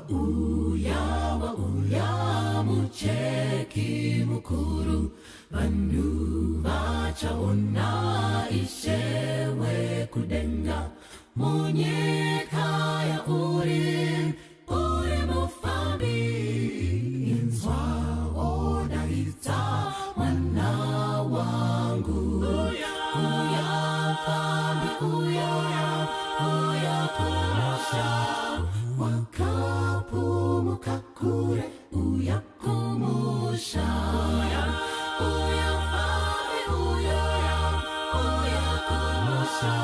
uya mucheki mukuru vanhu vachaona ishewe kudenga munyika ya uri mufambi inzwa odaidza mwana wangu uya mfambi uya kumusha wakapumuka kure uya kumusha uya mfambi uya kumusha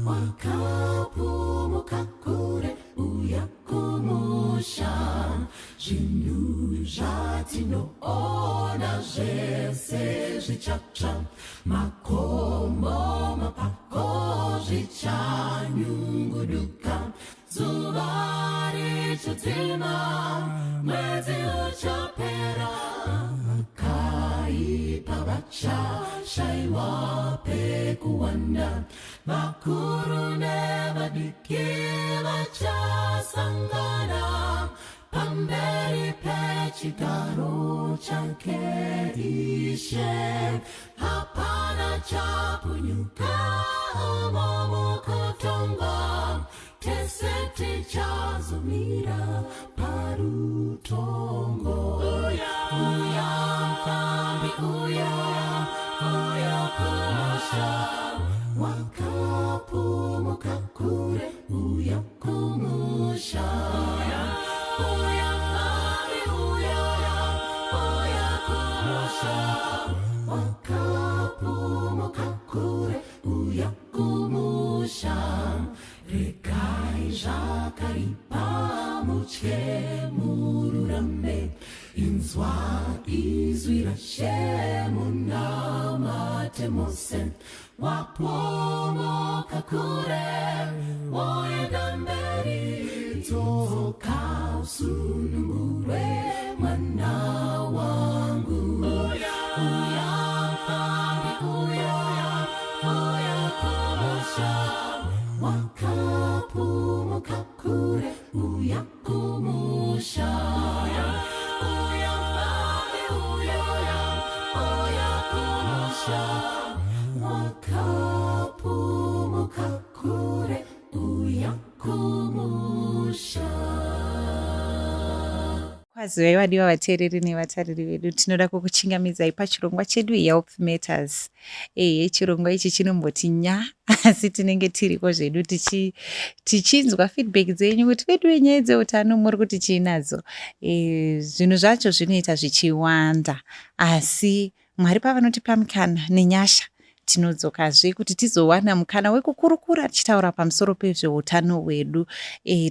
wakapumuka kure uya kumusha zvinhu zvatinoona zvese zvichatsva makomo mapako zvichanyunguduka zuva richatima mwedzi uchapera vakaipa vachashayiwa pekuwanda vakuru nevadiki vachasangana pamberi pechigaro chake Ishe hapana chapunyuka umo mukutonga tese tichazumira parutongo uya mfambi uya kumusha wakapumuka kure uya kumusha uya mfambi uya kumusha wakapumuka kure uya kumusha regai zvakaipa mutye mururame inzwa izwi raShe munamate mose wapomoka kure woenda mberi dzoka usunungure mwana wangu uya mfambi uya kumusha wakapumuka kure uya kumusha uya mfambi uya kumusha wakapumuka kure uya kumusha. Kwaziwai vadiwa vateereri nevatariri vedu, tinoda kukuchingamidzai pachirongwa chedu Health Matters. Chirongwa ichi chinomboti nya asi tinenge tiriko zvedu tichinzwa feedback dzenyu kuti vedu venyaya dzeutano muri kuti chiinadzo. Zvinhu zvacho zvinoita zvichiwanda asi Mwari pavanotipa mukana nenyasha tinodzokazve kuti tizowana mukana wekukurukura tichitaura pamusoro pezveutano hwedu,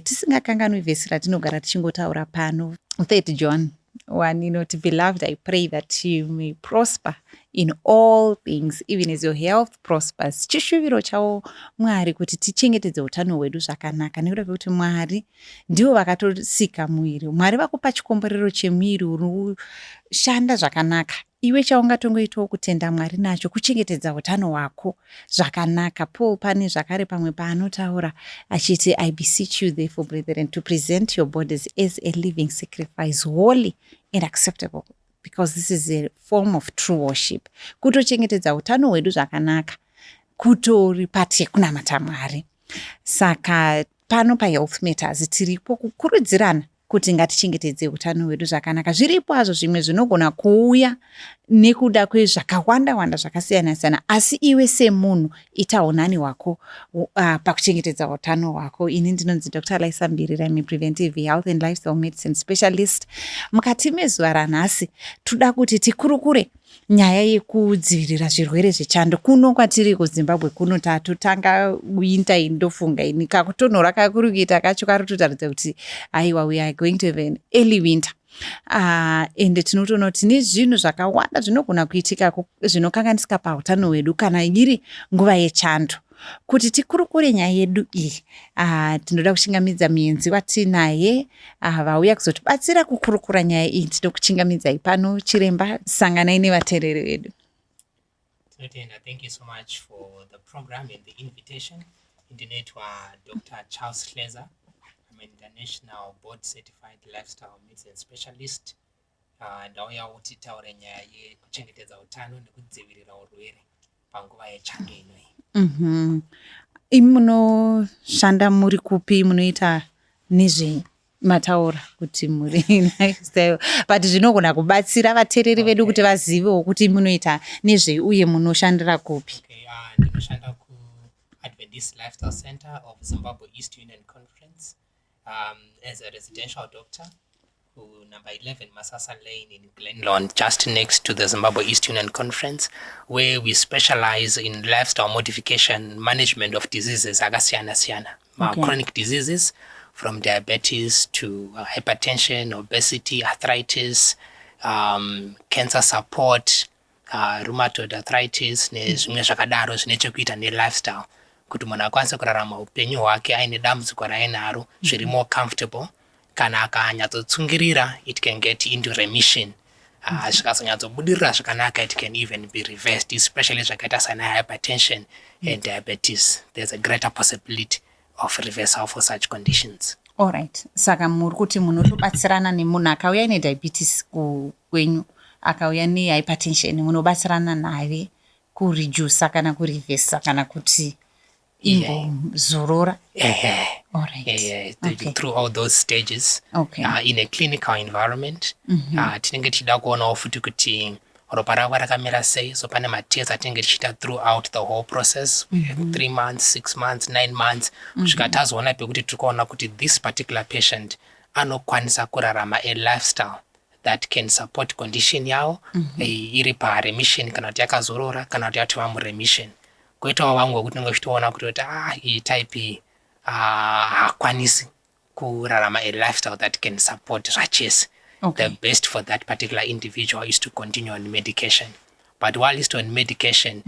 tisingakanganwi vhesi ratinogara tichingotaura pano. 3 John 1 inoti, Beloved, I pray that you may prosper in all things even as your health prospers. Chishuviro chavo Mwari kuti tichengetedze utano hwedu zvakanaka, nekuda kwekuti Mwari ndivo vakatosika mwiri. Mwari vakupa chikomborero chemwiri unoshanda zvakanaka. Iwe chaungatongoitawo kutenda Mwari nacho kuchengetedza utano hwako zvakanaka. Paul pane zvakare pamwe paanotaura achiti, I beseech you therefore brethren to present your bodies as a living sacrifice, holy and acceptable, because this is a form of true worship. Kutochengetedza utano hwedu zvakanaka kutori pati yekunamata Mwari. Saka pano paHealth Matters tiripo kukurudzirana kuti ngatichengetedze utano hwedu zvakanaka. Zviripo hazvo zvimwe zvinogona kuuya nekuda kwezvakawanda zvakasiyana-siyana, asi iwe semunhu itawo nani wako pakuchengetedza utano hwako. Ini ndinonzi Dr. Laisa Mbirira, I'm a preventive health and lifestyle medicine specialist. Mukati mezuva ranhasi toda kuti tikurukure nyaya yekudzivirira zvirwere zvechando. Kuno kwatiri kuZimbabwe kuno tatotanga winter indofunga ini kakutonhora kakurukita kacho karototaridza kuti aiwa we are going to have an early winter. Ende tinotoona kuti nezvinhu zvakawanda zvinogona kuitika zvinokanganisika pautano hwedu kana iri nguva yechando. Kuti tikurukure nyaya yedu iyi, tinoda kuchingamidza muenzi watinaye vauya kuzotibatsira kukurukura nyaya iyi. Tinokuchingamidzai pano chiremba, sanganai nevateereri vedu. Thank you so much for the program and the invitation. Dr. Charles Schlezer. I'm an international board certified lifestyle medicine specialist. Ndauya kuti taure nyaya yekuchengetedza utano nekudzivirira urwere panguva yechando inoi. Munoshanda muri kupi, munoita nezve mataura kuti muri lifestyle, but zvinogona kubatsira vateereri vedu kuti vazivewo kuti munoita nezvei uye munoshandira kupi. Ndinoshanda kuAdventist Lifestyle Center of Zimbabwe East Union Conference as a residential doctor. Number 11 Masasa Lane in Glenlawn, just next to the Zimbabwe East Union Conference, where we specialize in lifestyle modification management of diseases, chronic diseases, from diabetes to hypertension, obesity, arthritis, cancer support, rheumatoid arthritis, nezvimwe zvakadaro zvine chekuita nelifestyle, kuti munhu akwanise kurarama upenyu hwake aine dambudziko rainaro zviri more comfortable. Kana akanyatsotsungirira, it can get into remission. Zvikazonyatsobudirira zvakanaka, it can even be reversed, especially zvakaita sana hypertension and diabetes. There's a greater possibility of reversal for such conditions. All right. Saka muri kuti munotobatsirana nemunhu akauya nediabetes kwenyu, akauya nehypertension, munobatsirana naye kureduce kana kureversa kana kuti imbozorora. All right. Through all those stages, in a clinical environment, tinenge tichida kuonawo futi kuti ropa rako rakamira sei, so pane matests atinenge tichiita throughout the whole process, 3 months, 6 months, 9 months, kusvika tazoona pekuti tikuona kuti this particular patient anokwanisa kurarama a lifestyle that can support condition yavo, iri paremission kana kuti yakazorora kana kuti yatova muremission. Koitawo vamwe vokuti tinenge tichitoona kuti iyi type iyi hakwanisi kurarama a lifestyle that can support zvachese. The best for that particular individual is to continue on medication. But while he's on medication,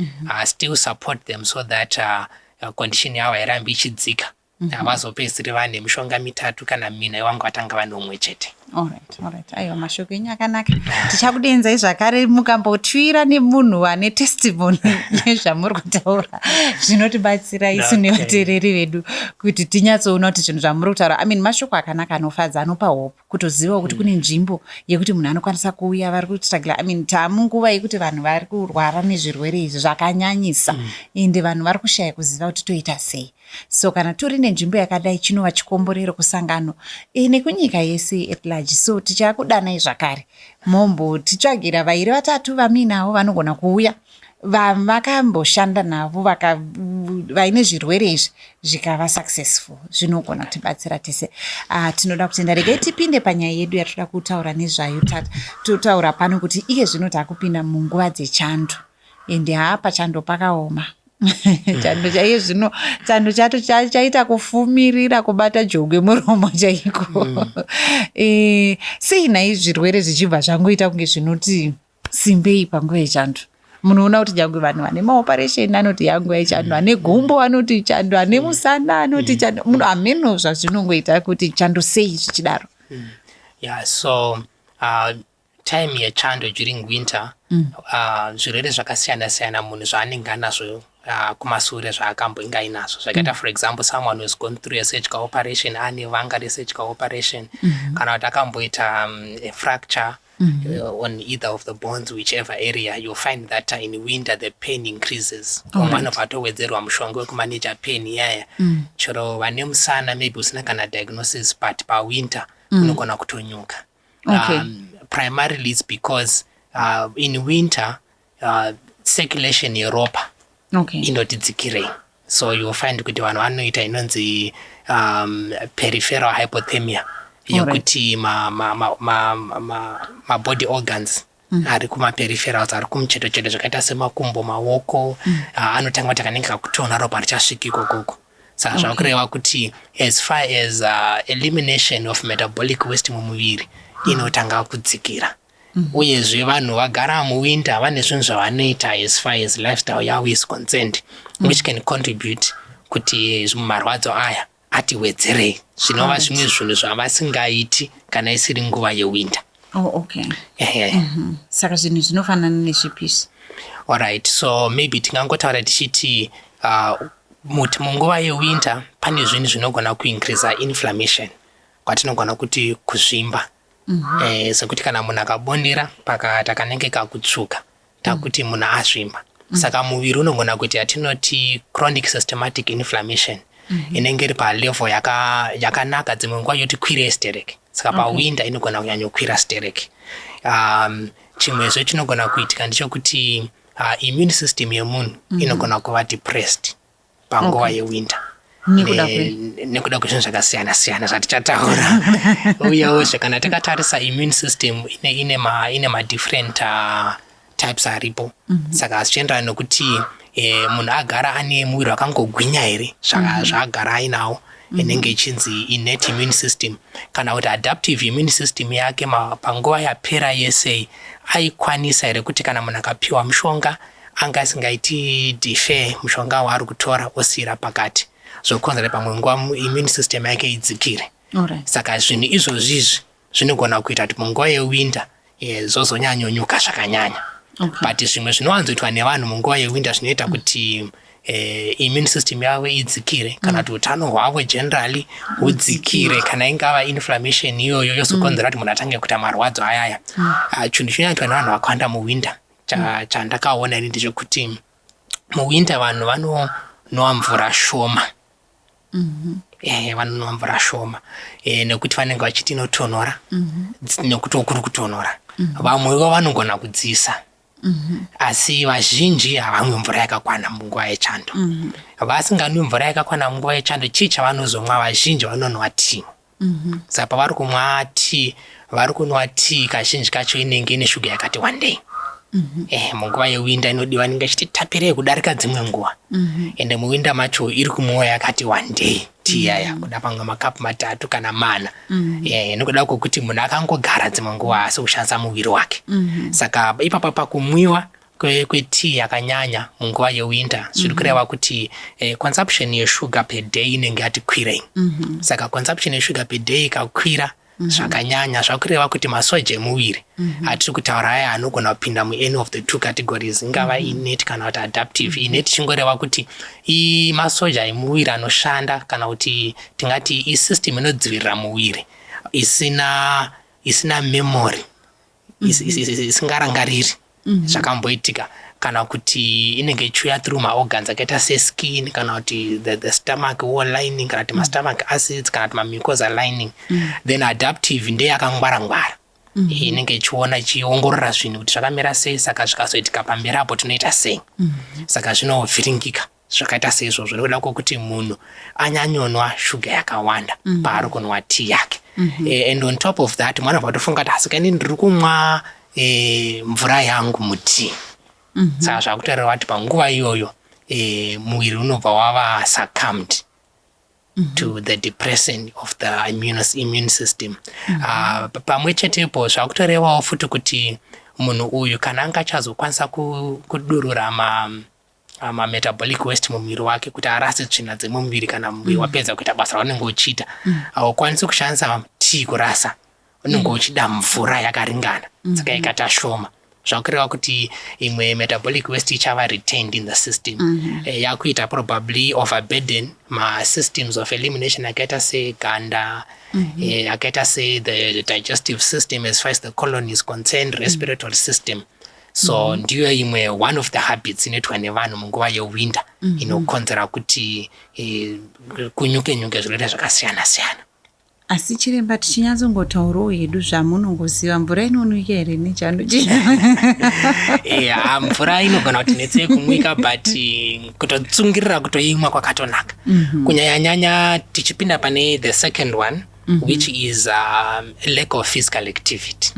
still support them so that condition yavo hairambi ichidzika. Havazopedzisiri vane mishonga 3 kana 4 ivangu vatanga vane umwe chete. Alright. Aiwa, mashoko enyu akanaka. Tichakudenzai zvakare mukambotwira nemunhu ane testimony yezvamuri kutaura. Zvinotibatsira isu nevateereri vedu kuti tinyatsoona kuti zvinhu zvamuri kutaura. Mashoko akanaka anofadza, anopa hope, kutoziva kuti kune nzvimbo yekuti munhu anokwanisa kuuya vari kustruggle. Tamunguva yekuti vanhu vari kurwara nezvirwere izvi zvakanyanyisa, ende vanhu vari kushaya kuziva kuti toita sei. So kana turi nenzvimbo yakadai, chinova chikomborero kusangano nekunyika yese at large. So tichakudanai zvakare mombotitsvagira 2 3 vaminavo vanogona kuuya vakamboshanda navo vaine zvirwere izvi zvikava successful. Zvinogona kutibatsira tese. Tinoda kutenda. Regai tipinde panyaya yedu yatoda kutaura nezvayo. Totaura pano kuti iye zvino takupinda munguva dzechando, ende pachando pakaoma. Chando chaiye zvino, chando chato chaita kufumirira kubata jogwe muromo chaiko. Sei nai zvirwere zvichibva zvangoita kunge zvinoti simbei panguva yechando. Munoona kuti jangwe vanhu vane maoperation anoti yanguva yechando, ane gumbo anoti chando, ane musana anoti chando. Munhu ameno zvazvinongoita kuti chando sei zvichidaro. So time yechando during winter, zvirwere zvakasiyana-siyana munhu zvaanenge anazvo kumasure zvaakamboinga inazvo. Zvakaita for example someone who has gone through a surgical operation, ane vanga resurgical operation, kana kuti akamboita a fracture on either of the bones, whichever area, you'll find that in winter the pain increases. One of atowedzerwa mushonga wekumanage pain iyaya. Chero vane musana maybe usina kana diagnosis, but winter unogona kutonyuka. Primarily it's because in winter circulation yeropa inotidzikirei. So you'll find kuti vanhu vanoita inonzi peripheral hypothermia, yokuti ma body organs ari kumaperipherals, ari kumucheto-cheto zvakaita semakumbo, maoko, anotanga kuti kanenge kakutona ropa richasvika ikokoko. Saka zvakureva kuti as far as elimination of metabolic waste mumuviri inotanga kudzikira. Uyezve vanhu vagara muwinter vane zvinhu zvavanoita as far as lifestyle yavo is concerned, which can contribute kuti marwadzo aya atiwedzerei. Zvinova zvimwe zvinhu zvavasingaiti kana isiri nguva yewinter. Saka zvinhu zvinofanana nezvipisi. Alright, so maybe tingangotaura tichiti munguva yewinter pane zvinhu zvinogona kuincrease inflammation. kwatinogona kuti kuzvimba. Sekuti kana munhu akabondera pakati kanenge kakutsvuka takuti munhu azvimba. Saka muviri unogona kuti atinoti chronic systematic inflammation inenge iri palevel yakanaka, dzimwe nguva yoti kwire stereki. Saka pawinda inogona kunyanya kukwira stereki. Chimwezve chinogona kuitika ndechekuti immune system yemunhu inogona kuva depressed panguva yewinda. Nekuda kwezvinhu zvakasiyana siyana zvatichataura. Uyewozve kana takatarisa immune system ine ma different types aripo. Saka zvichienderana nokuti munhu agara ane muviri wakangogwinya here zvaagara ainawo inenge ichinzi innate immune system, kana kuti adaptive immune system yake panguva yapera yese aikwanisa here kuti kana munhu akapiwa mushonga anga asingaiti defer mushonga waari kutora osiyira pakati, zvokonzera pamwe nguva immune system yake idzikire. Saka zvinhu izvozvizvi zvinogona kuita kuti munguva yewinda zozonyanyonyuka zvakanyanya. But zvimwe zvinowanzoitwa nevanhu munguva yewinda zvinoita kuti immune system yavo idzikire, kana kuti utano hwavo generally hudzikire, kana ingava inflammation iyoyo yozokonzera kuti munhu atange kuita marwadzo ayaya. Chinhu chinoitwa nevanhu vakawanda muwinda chandakaona ini ndechekuti muwinda vanhu vanonwa mvura shoma. Vanonwa mvura shoma nekuti vanenge vachiti inotonhora, nekuti kuri kutonhora. Vamwewo vanogona kudziisa, asi vazhinji havamwi mvura yakakwana munguva yechando. Vasinganwi mvura yakakwana munguva yechando, chii chavanozomwa? Vazhinji vanonwa tii. Saka pavari kumwa tii, vari kunwa tii kazhinji kacho inenge ine shuga yakati wandei. Munguva yewinda inodiwa ninge chititapirei kudarika dzimwe nguva. Ende muwinda macho iri kumwoyo yakati wandei tii yaya, kuda pamwe makapu 3 kana 4. Nokuda kwokuti munhu akangogara dzimwe nguva asi kushandisa muviri wake. Saka ipapa pakumwiwa kwetii yakanyanya munguva yewinda zviri kureva kuti consumption yeshuga per day inenge yati kwirei. Saka consumption yeshuga per day ikakwira zvakanyanya zvakureva kuti masoja emuviri atiri kutaura aya anogona kupinda muany of the 2 categories, ingava innate kana kuti adaptive. Innate chingoreva kuti masoja emuviri anoshanda, kana kuti tingati isystem inodzivirira muviri isina memory, isingarangariri zvakamboitika, kana kuti inenge ichiuya through maorgans akaita seskin, kana kuti the stomach wall lining, kana kuti mastomach acids, kana kuti mamucosa lining. Then adaptive ndeyakangwara-ngwara, inenge ichiona ichiongorora zvinhu kuti zvakamira sei, saka zvikazoitika pamberi apo tinoita sei. Saka zvinovhiringika zvakaita seizvozvo, nekuda kwokuti munhu anyanyonwa shuga yakawanda paari kunwa tii yake. And on top of that, mwana vatofunga kuti asikaini ndiri kumwa mvura yangu mutii. Saka zvakutoreva kuti panguva iyoyo muviri unobva wava succumbed to the depression of the immune system. Pamwe chetepo zvakutorevawo futi kuti munhu uyu kana anga achazokwanisa kudurura metabolic waste mumuviri wake, kuti arase tsvina dzemumuviri kana muviri wapedza kuita basa raunenge uchiita, haukwanisi kushandisa tii kurasa, unenge uchida mvura yakaringana, saka ikata shoma. Zvakureva kuti imwe metabolic waste ichava retained in the system. Yakuita probably overburden systems of elimination akaita seganda, akaita se the digestive system as far as the colon is concerned, respiratory system. So ndiyo imwe one of the habits inoitwa nevanhu munguva yewinda inokonzera kuti kunyuke zvirwere zvakasiyana siyana. Asi chiremba tichinyatsongotaurawo hedu zvamunongoziva, mvura inonwika here nechando mvura inogona kuti netsei kumwika, but kutotsungirira kutoimwa kwakatonaka. Kunyanya-nyanya tichipinda pane the second one, which is lack of physical activity.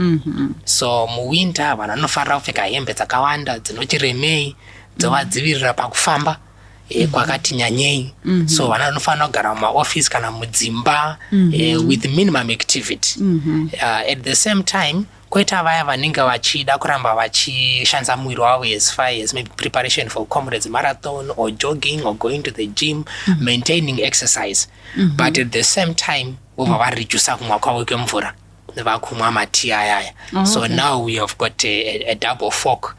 So muwinter vanhu vanofanira kupfeka hembe dzakawanda dzinochiremei, dzovadzivirira pakufamba kwakati nyanyei. So vanhu vanofanira kugara mumaofisi kana mudzimba with minimum activity. At the same time, koita vaya vanenge vachida kuramba vachishandisa muviri wavo as far as maybe preparation for comrades marathon or jogging or going to the gym, maintaining exercise. But at the same time vobva varijusa kumwa kwavo kwemvura vakumwa matii ayaya. So now we have got a double fork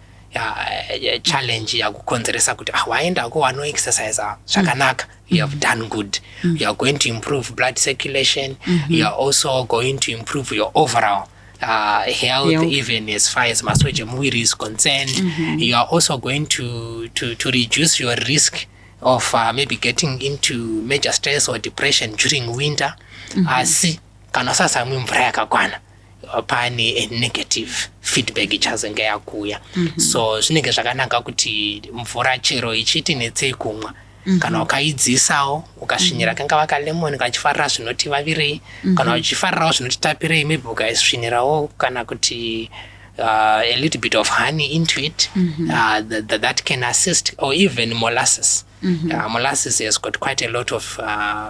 challenge yakukonzeresa kuti waendako wanoexercise zvakanaka, you have done good. You are going to improve blood circulation. You are also going to improve your overall health, even as far as masoja emuviri is concerned. You are also going to reduce your risk of maybe getting into major stress or depression during winter. Asi kana usasamwa mvura yakakwana pane a negative feedback ichazenge yakuya. So zvinenge zvakanaka kuti mvura chero ichiti netsei kumwa, kana ukaidzisawo ukasvinira kanga lemon kachifarira zvinoti vavirei, kana uchifarirawo zvinoti tapirei, maybe ukaisvinirawo kana kuti a little bit of honey into it, that can assist, or even molasses. Molasses has got quite a lot of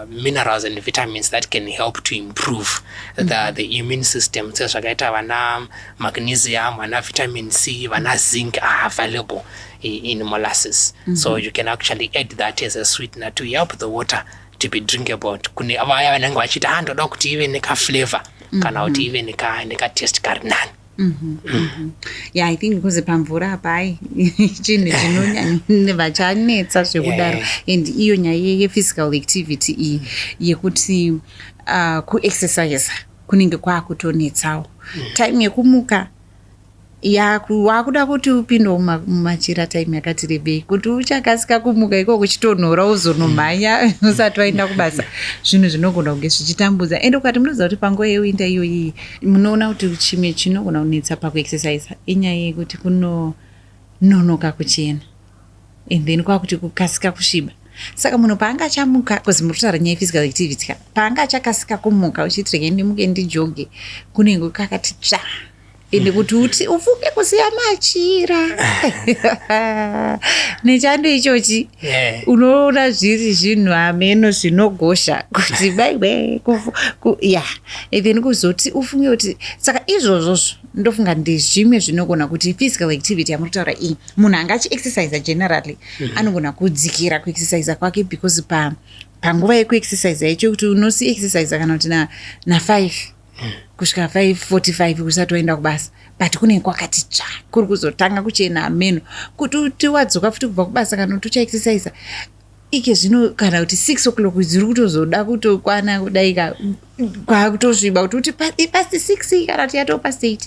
minerals and vitamins that can help to improve the immune system. So zvakaita vana magnesium, vana vitamin C, vana zinc are available in molasses. So you can actually add that as a sweetener to help the water to be drinkable. Kune avaya vanenge vachita ndoda kuti ive neka flavor kana kuti ive neka taste karinani. Yeah, I think because pamvura apai chinhu chinonyanya vachanetsa zvekudaro, and iyo nyaya ye-physical activity iyi yekuti kuexercise kunenge kwakutonetsawo. Time yekumuka wakuda kuti upinde mumachira time yakati rebei, kuti uchakasika kumuka ikoko uchitonhora uzonomhanya usati waenda kubasa, zvinhu zvinogona kunge zvichitambudza. Ende ukati munoziva kuti panguva yewinter iyoyi munoona kuti chimwe chinogona kunetsa pakuexercise inyaya yekuti kunonoka kuchena, and then kwakuti kukasika kusviba. Saka munhu paanga chamuka, because murutaura nyaya physical activity, paanga chakasika kumuka uchiti rege ndimuke ndijoge, kunenge kakati tsva, ende kuti uti ufunge kusiya machira nechando ichochi unoona zviri zvinhu ameno zvinogosha kuti baiwe then kuzoti ufunge kuti saka izvozvozvo ndofunga ndezvimwe zvinogona kuti physical activity yamuritaura iyi munhu angachi-exercise generally anogona kudzikira kuexercise kwake, because panguva yekuexercise yacho kuti unosi-exercise kana kuti na5 kusvika 5:45 kusati waenda kubasa, but kunenge kwakati tsva, kuri kuzotanga kuchena ameno, kuti uti wadzoka futi kubva kubasa kana kuti uchaexercise ike zvino kana kuti 6 o'clock dziri kutozoda kutokwana kudaika kwakutosviba kuti uti past 6 kana kuti yato past 8.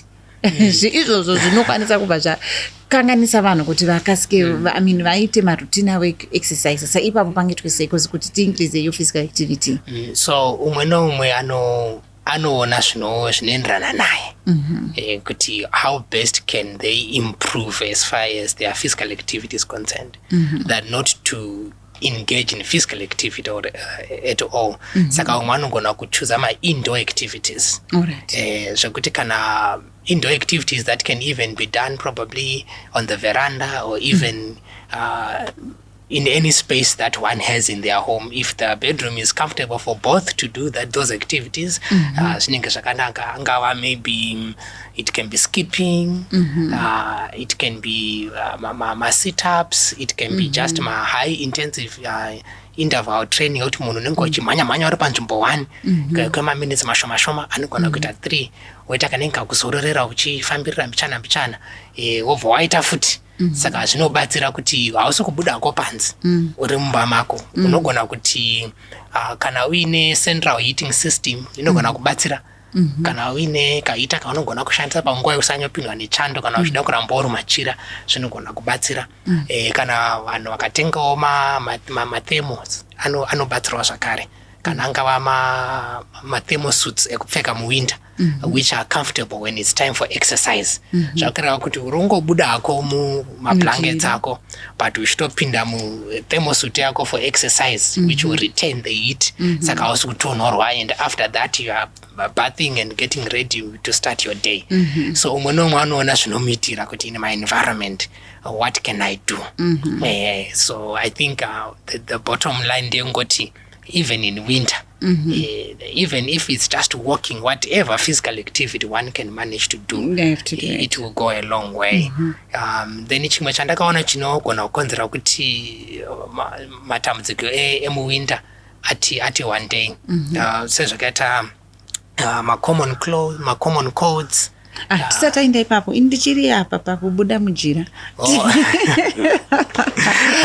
Izvozvo zvinokwanisa kubva zvakanganisa vanhu kuti vakasike vaite marutine avo exercise. Sa ipapo pangetwe sei kuti tiincrease your physical activity. So umwe noumwe anoona zvinoenderana naye kuti how best can they improve as far as their physical activity is concerned, that not to engage in physical activity at all. Saka umwe anogona kuchoose ma-indoor activities. Zvekuti kana indoor activities that can even be done probably on the veranda or even in any space that one has in their home. If the bedroom is comfortable for both to do those activities, maybe it can be skipping, it can be my sit-ups, it can be just my high-intensive interval training. Kuti munhu unenge uchimhanya uri panzvimbo 1 kwemaminutes mashoma anogona kuita 3, woita kanenge kuzororera uchifambirira mbichana wobva waita futi. Saka zvinobatsira kuti hausi kubudako panze uri mumba mako. Unogona kuti kana uine central heating system inogona kubatsira, kana uine kaita kaunogona kushandisa panguva usanyopindwa nechando, kana uchida kuramba uri machira zvinogona kubatsira. Kana vanhu vakatengawo mathemos anobatsirawo zvakare, kana angava ma-thermosuits ekupfeka muwinter, which are comfortable when it's time for exercise. Zvakareva kuti urongobuda hako mumablankets ako, but uchitopinda mu-thermosuit yako for exercise, which will retain the heat. Saka hausi kutonhorwa, and after that you are bathing and getting ready to start your day. So umwe nomwe anoona zvinomuitira kuti in my environment, what can I do? So I think the bottom line ndeyongoti, even in winter, even if it's just walking, whatever physical activity one can manage to do, it will go a long way. Then chimwe chandakaona chinogona kukonzera kuti matambudziko emuwinter ati one day, sezvakaita ma common colds, tisati taenda ipapo ndichiri apa pakubuda mujira.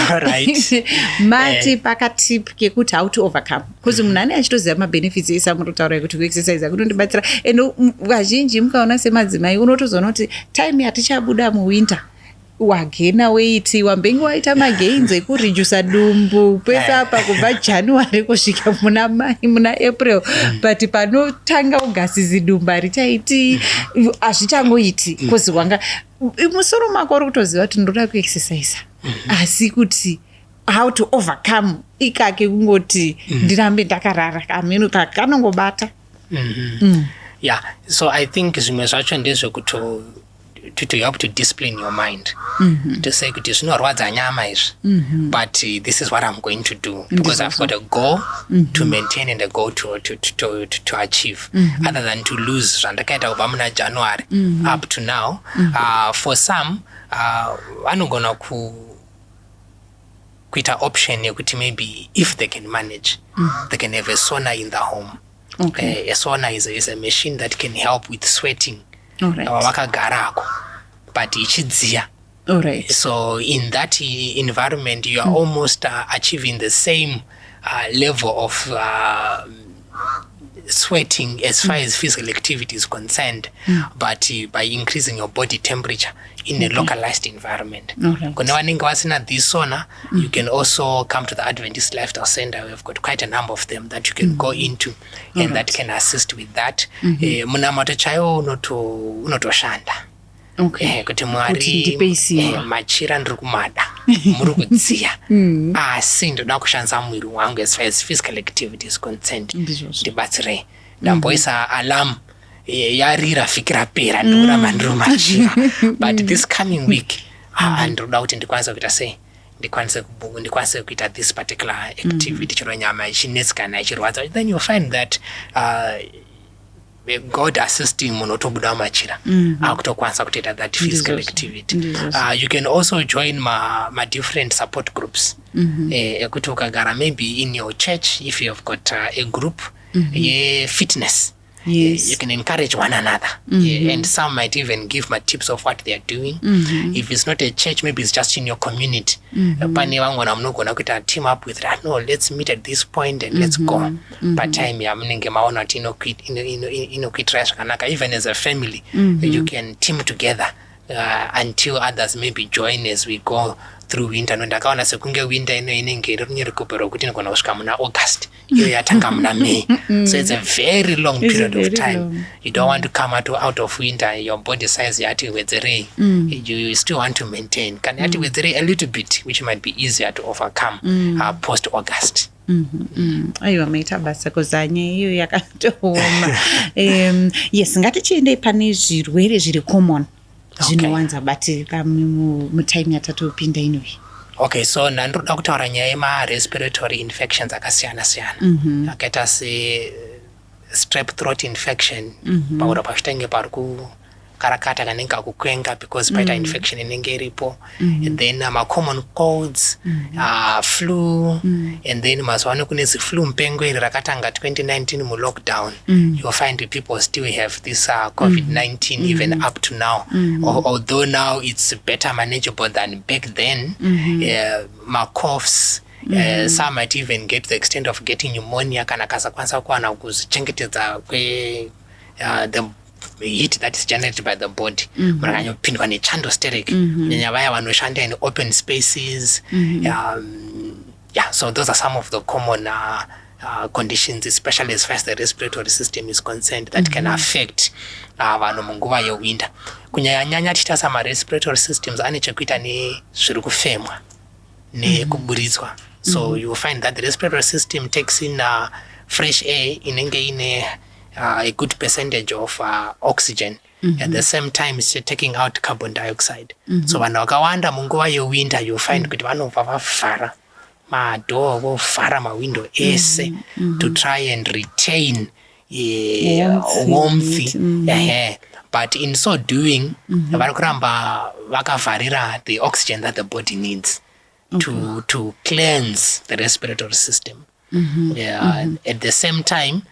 Alright. Mati pakatip kekuti how to overcome. Kuzi munhu ane achitoziva mabenefits esamunotaura kuti kuexercise kunondibatsira. Ende vazhinji mukaona semadzimai unotozoona kuti time yatichabuda muwinter wagena weight wambenge waita magains ekureduce dumbu pese apa kubva January kusvika muna April, but panotanga August zidumbu harichaiti hazvichangoiti kuzi wanga musoro mako uri kutoziva kuti ndoda kuexercise asi kuti how to overcome ikake kungoti ndirambe ndakarara kameno kakanongobata. Yeah, so I think zvimwe zvacho ndezvekuti to help to discipline your mind, to say kuti zvinorwadza nyama izvi, but this is what I'm going to do because I've got a goal to maintain and a goal to achieve, other than to lose zvandakaita kubva muna January up to now. For some vanogona kuita option yekuti maybe if they can manage, they can have a sauna in the home. A sauna is a machine that can help with sweating. Wakagarako, but ichidziya. So in that environment, you are almost achieving the same level of sweating as far as physical activity is concerned, but by increasing your body temperature in a localized environment. This sauna, you can also come to the Adventist Lifestyle Center. We've got quite a number of them that you can go into, and that can assist with that. Munamato chayo unotoshanda. Kuti mwari machira ndiri kumada muri kudziya asi ndoda kushandisa mwiri wangu as far as physical activity is concerned ndibatsirei. Ndamboisa alarm yarira fikira pera ndikuramba ndiri machira, but this coming week ndoda kuti ndikwanise kuita sei, ndikwanise kuita this particular activity chero nyama ichinetsikana ichirwadza. Then you'll find that God assisting munotobuda machira akutokwanisa kuita that physical activity. You can also join my different support groups. Ekuti ukagara maybe in your church, if you have got a group fitness, you can encourage one another, and some might even give my tips of what they are doing. If it's not a church, maybe it's just in your community. Pane vangona munogona kuita team up with that. No, let's meet at this point and let's go. But time ya munenge maona kuti inokuitira zvakanaka. Even as a family, you can team together until others maybe join as we go through winter. Ndakaona sekunge winter inenge iri rekupero kuti inogona kusvika muna August, iyo yatanga muna May. So it's a very long period of time. You don't want to come out of winter, your body size yati wedzerei. You still want to maintain. Can yati wedzerei a little bit, which might be easier to overcome post August. Aiwa maita basa kuzanye iyo yakatooma. Yes, ngatichiende pane zvirwere zviri common zvinowanza batika mutime yatatopinda inoyi. Okay, so nandoda kutaura nyaya yema-respiratory infections akasiyana-siyana. Akaita strep throat infection, paura pazvitenge pari kukarakata kanenge kakukwenga because paita infection inenge iripo. And then common colds, flu, and then mazuwano kune flu mupengo iri rakatanga 2019 mu-lockdown. You'll find people still have this COVID-19 even up to now. Although now it's better manageable than back then. Coughs, some might even get the extent of getting pneumonia kana kasakwanisa kuwana kuzvichengetedza the heat that is generated by the body. Murakanyopindwa nechando steric. Nyanya vaya vanoshanda in open spaces. So those are some of the common conditions, especially as far as the respiratory system is concerned, that can affect vanhu munguva yewinter. Kunyanya tichita sama-respiratory systems ane chekuita nezviri kufemwa nekuburitswa. So you will find that the respiratory system takes in fresh air inenge ine a good percentage of oxygen. At the same time, it's taking out carbon dioxide. So vanhu vakawanda munguva yewinter, you find kuti vanobva vavhara madhoo, vovhara mawindow ese to try and retain warmth. But in so doing, vari kuramba vakavharira the oxygen that the body needs to cleanse the respiratory system. At the same time,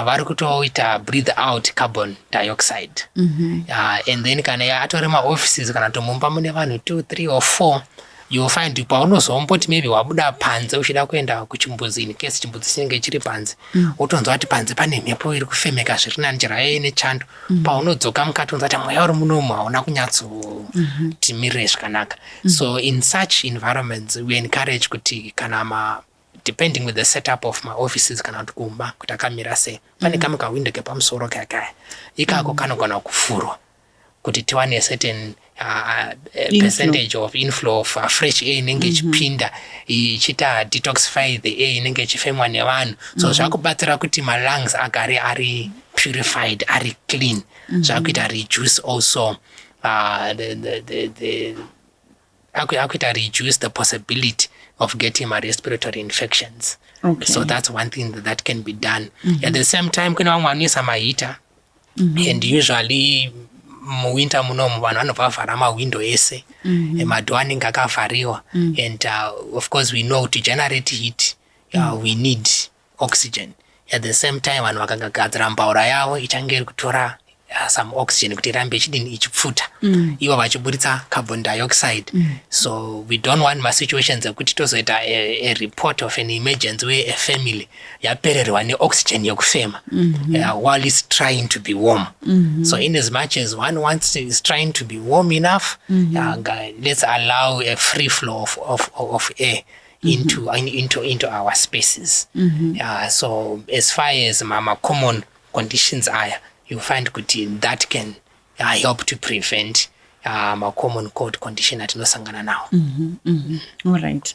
vari kutoita breathe out carbon dioxide. And then kana atori maoffices kana tomumba mune vanhu 2, 3 or 4, you'll find paunozomboti maybe wabuda panze uchida kuenda kuchimbuzi in case chimbuzi chinenge chiri panze, wotonzwa kuti panze pane mhepo iri kufemeka zviri nanjira yeye nechando. Paunodzoka mukati unzwa kuti mweya uri munomu hauna kunyatsotimirire zvakanaka. So in such environments we encourage kuti kana depending with the setup of my offices kana kuti kumba kuti akamira sei, pane kamwe kawindow kepamusoro kakaya ikako kanogona kuvhurwa kuti tiwane certain percentage of inflow of fresh air inenge ichipinda ichita detoxify the air inenge ichifemwa nevanhu. So zvakubatsira kuti malungs agare ari purified, ari clean. Zvakuita reduce also akuita reduce the possibility of getting my respiratory infections. So that's one thing that can be done. At the same time kuna vamwe vanoisa mahita, and usually muwinter munomu vanhu vanobva vavhara mawindow ese, madhoo anenge akavhariwa, and of course we know to generate heat we need oxygen. At the same time vanhu vakagadzira mbaura yavo ichange iri kutora some oxygen kuti irambe ichipfuta, ivo vachiburitsa carbon dioxide. So we don't want my situations ekuti tozoita a report of an emergency where a family yapererwa neoxygen yekufema while it's trying to be warm. So in as much as one is trying to be warm enough, let's allow a free flow of air into our spaces. So as far as my common conditions are, you find that can help to prevent my common cold condition atinosangana nawo. All right.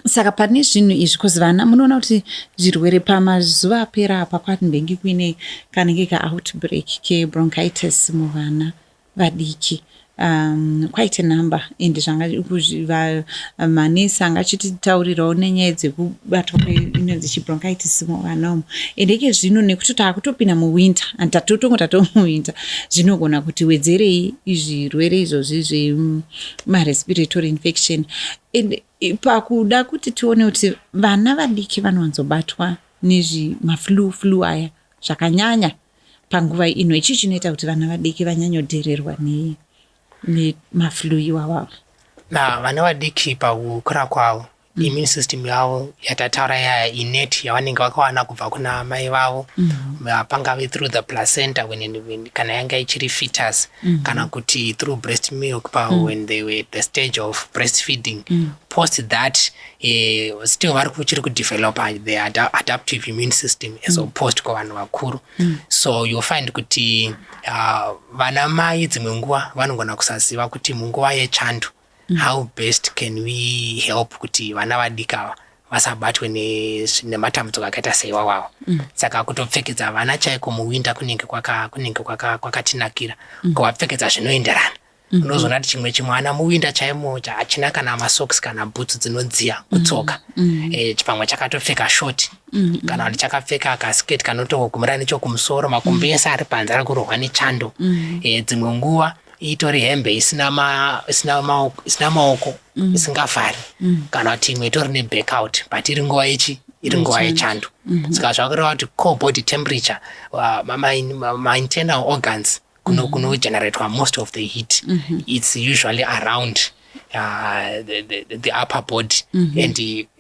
Saka pane zvinhu izvi kozi vana munoona kuti zvirwere pamazuva apera apa kwatinenge kuine kanenge ka-outbreak ke-bronchitis muvana vadiki. Quite a number, ende zvanga manesi angachititaurirawo nenyaya dzekubatwa kweinonzi chibronchitis muvanomo. Endeke zvino nekuti taakutopinda muwinter, tatotongo muwinter, zvinogona kuti wedzerei zvirwere izvozvi zvemarespiratory infection. Ende pakuda kuti tione kuti vana vadiki vanowanzobatwa nezvimaflu aya zvakanyanya panguva ino, ichi chinoita kuti vana vadiki vanyanyodhererwa nemaflu iwawawo. Vana vadiki pakukura kwavo immune system yavo yatataura yaya innate yavanenge vakawana kubva kuna mai vavo, pangave through the placenta kana yanga ichiri fetus, kana kuti through breast milk when they were at the stage of breastfeeding. Post that still vari kuchiri kudevelopa the adaptive immune system as opposed kuvanhu vakuru. So you'll find kuti vana mai dzimwe nguva vanogona kusaziva kuti munguva yechando how best can we help kuti vana vadika vasabatwe nematambudziko akaita seiwawawo. Saka kutopfekedza vana chaiko muwinter kunenge kwakatinakira, kuvapfekedza zvinoenderana. Unozoona kuti chimwe ana muwinter chaimo hachina kana masocks kana boots dzinodziya kutsoka, pamwe chakatopfeka short kana kuti chakapfeka kasketi kanotogumira nechokumusoro, makumbo ese ari panze ari kurohwa nechando. Dzimwe nguva itori hembe isina maoko isingavhari, kana kuti imwe itori neback out but iri nguva iri nguva yechando. Saka zvakureva kuti core body temperature, my internal organs kunogeneratwa most of the heat, it's usually around the upper body. And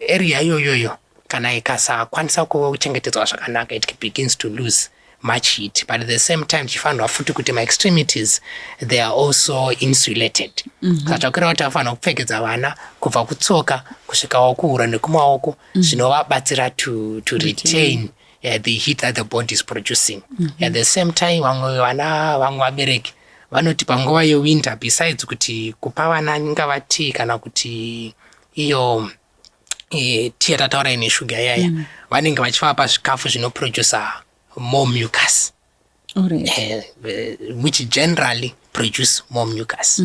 area iyoyoyo kana ikasakwanisa kuchengetedzwa zvakanaka, it begins to lose much heat. But at the same time chifanirwa futi kuti my extremities they are also insulated. Saka kureva kuti afanira kupfekedza vana kubva kutsoka kusvikawo kuhura nekumaoko, zvinovabatsira to retain the heat that the body is producing. At the same time vamwe vabereki vanoti panguva yewinter, besides kuti kupa vana ingava tea kana kuti iyo tea yatataura ine shuga yaya, vanenge vachivapa zvikafu zvinoproducer more mucus, which generally produce more mucus.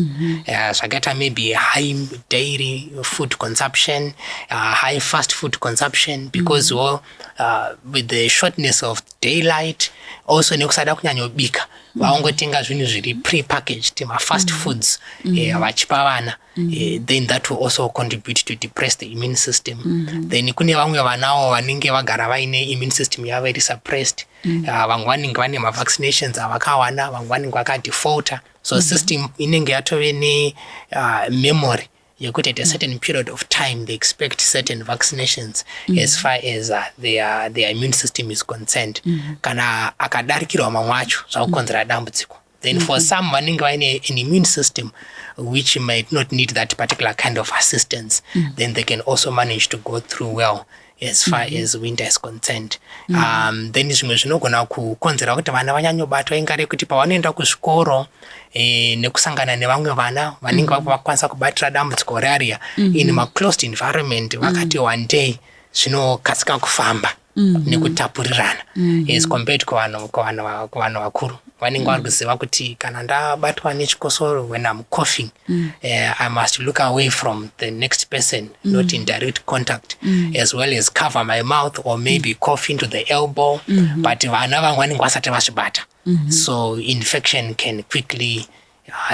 Zvakaita maybe high dairy food consumption, high fast food consumption, because with the shortness of daylight, also nekusada kunyanyobika vaongotenga zvinhu zviri pre-packaged fast foods vachipa vana, then that will also contribute to depress the immune system. Then kune vamwe vanawo vanenge vagara vaine immune system yavo iri suppressed, vamwe vanenge vane mavaccinations avakawana, vamwe vanenge vakadefaulta, so system inenge yatove ne-memory yekuti at a certain period of time they expect certain vaccinations as far as their immune system is concerned. Kana akadarikirwa mamwe acho zvakukonzera dambudziko. Then for some vanenge vaine an immune system which might not need that particular kind of assistance, then they can also manage to go through well as far as winter is concerned. Then zvimwe zvinogona kukonzera kuti vana vanyanyobatwa ingari kuti pavanoenda kuzvikoro nekusangana nevamwe vana vanenge vakwanisa kubatira dambudziko rearia in a closed environment, vakati one day zvinokasika kufamba nekutapurirana as compared kuvanhu vakuru vanenge vari kuziva kuti kana ndabatwa nechikosoro when I'm coughing, I must look away from the next person, not in direct contact, as well as cover my mouth or maybe cough into the elbow. But vana vamwe vanenge vasati vazvibata, so infection can quickly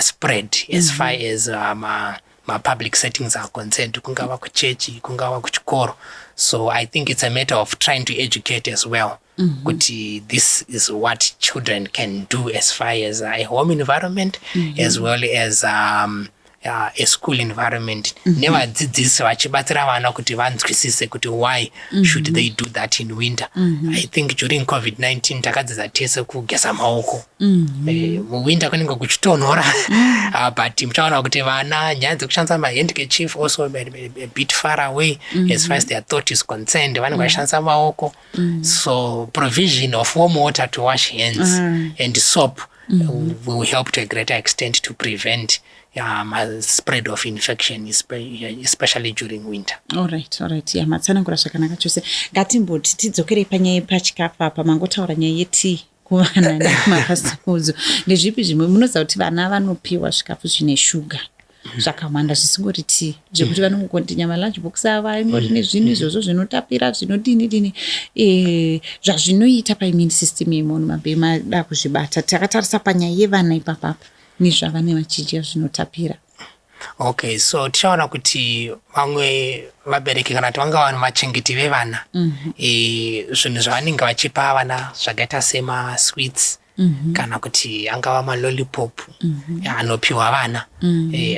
spread as far as public settings are concerned, kungava kuchechi, kungava kuchikoro. So I think it's a matter of trying to educate as well. Kuti this is what children can do as far as a home environment, as well as a school environment. Nevadzidzisi vachibatsira vana kuti vanzwisise kuti why should they do that in winter. I think during COVID-19 takadzidza tese kugeza maoko. Muwinter kunenge kuchitonhora, but muchaona kuti vana nyaya dzekushandisa mahandkerchief also a bit far away as far as their thought is concerned. Vanenge vachishandisa maoko. So provision of warm water to wash hands and soap will help to a greater extent to prevent spread of infection, especially during winter. Alright. Matsanangura zvakanaka chose. Ngatimboti tidzokerei panyaya pachikafu apa, mangotaura nyaya yetii kuvana nemafasikudzo. Ndezvipi zvimwe munoziva kuti vana vanopiwa zvikafu zvine shuga zvakawanda zvisingori tii, zvekuti vanongokontinya malunch box ava ingori nezvinhu izvozvo zvinotapira zvinodini zvazvinoita paimmune system yemunhu mabhema da kuzvibata. Takatarisa panyaya yevana ipapapa nezvavane vachidya zvinotapira. Okay, so tichaona kuti vamwe vabereki kana kuti vanga vanhu vachengeti vevana, zvinhu zvavanenge vachipa vana zvakaita sema-sweets, kana kuti angava malolipop anopiwa vana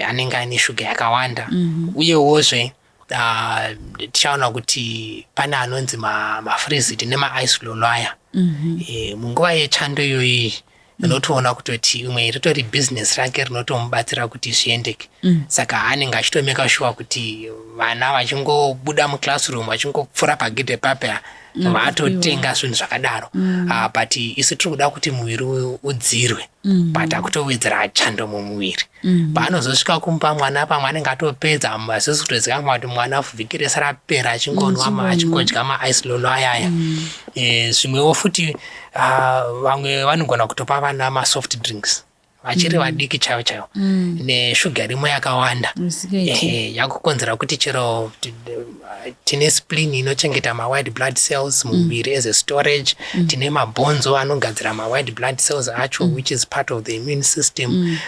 anenge ane shuga yakawanda. Uyewozve tichaona kuti pane anonzi mafrizid nema-isolol aya. Munguva yechando iyoyi unotoona kutoti umwe ritori business rake rinotomubatsira kuti zviendeke. Saka anenge achitomeka sure kuti vana vachingobuda muclassroom vachingopfuura pagedhe papa vatotenga zvinhu zvakadaro. But isu tiri kuda kuti muviri udzirwe, but akutowedzera chando mumuviri. Paanozosvika kumupa mwana pamwe anenge atopedza hazvisi kutozikamwa kuti mwana vhiki rese rapera achingonwa achingodya ma-isolol ayaya. Zvimwewo futi vamwe vanogona kutopa vana ma-soft drinks vachiri vadiki chaivo neshuga rimwe yakawanda, yakukonzera kuti chero tine spleen inochengeta ma-white blood cells mumuviri as a storage, tine mabhonzo anogadzira ma-white blood cells acho which is part of the immune system.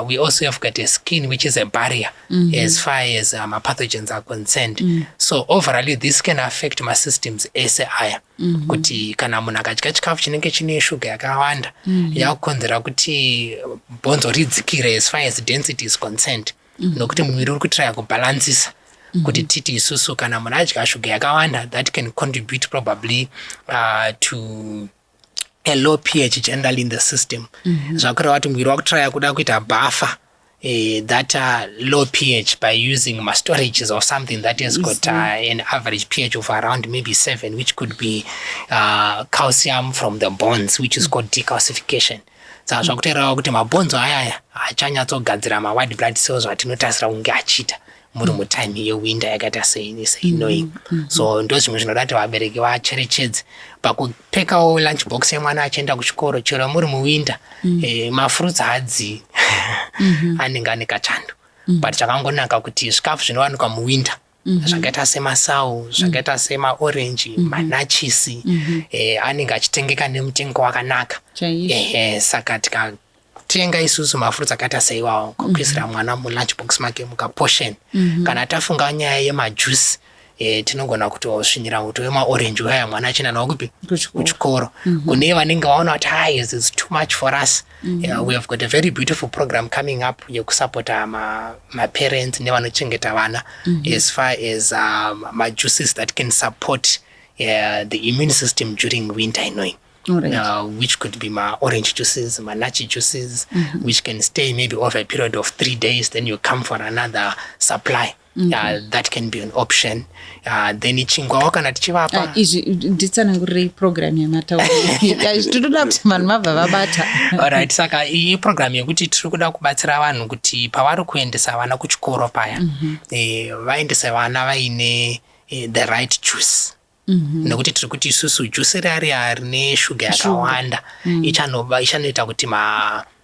We also have got a skin which is a barrier as far as pathogens are concerned. So overall this can affect my systems ese aya. Kuti kana munhu akadya chikafu chinenge chine shuga yakawanda yakukonzera kuti bhonzo ridzikire as far as density is concerned, nokuti muviri uri kutiraya kubhalansisa kuti titi isusu kana munhu adya shuga yakawanda, that can contribute probably to a low pH generally in the system. Zvakureva kuti muviri wakutiraya kuda kuita buffer that low pH by using storages of something that has got an average pH of around maybe 7, which could be calcium from the bones, which is called decalcification. Saka zvakuteerawo kuti mabhonzo ayaya haachanyatsogadzira ma-white blood cells atinotarisira kunge achiita muri mutime yewinter yakaita seinoyi. So ndo zvimwe zvinoda kuti vabereki vacherechedze pakupfekawo lunch box yemwana achienda kuchikoro. Chero muri muwinter mafruits haadzii anenge ane kachando. But chakangonaka kuti zvikafu zvinowanikwa muwinter zvakaita semasau, zvakaita semaorenji, manachisi, anenge achitengeka nemutengo wakanaka. Saka tikatenga isusu mafruits akaita seiwawo kuisira mwana mulunchbox make mukaportion. Kana tafunga nyaya yemajuice, tinogona kutosvinira muto wemaorenji waya mwana achina nawo kupi kuchikoro. Kune vanenge vaona kuti it's too much for us. We have got a very beautiful program coming up yekusupporta ma-parents nevanochengeta vana as far as juices that can support the immune system during winter annoying. Which could be my orange juices, my nachi juices, which can stay maybe over a period of 3 days, then you come for another supply. That can be an option. Then ichingwa wakana tichivapa nditsanangurire program yamatauri tinoda kuti vanhu mabva vabata. Alright, saka iyi program yekuti tiri kuda kubatsira vanhu kuti pavari kuendesa vana kuchikoro paya vaendesa vana vaine the right juice. Nekuti tiri kuti isusu juice rariya rine shuga yakawanda ichanoita kuti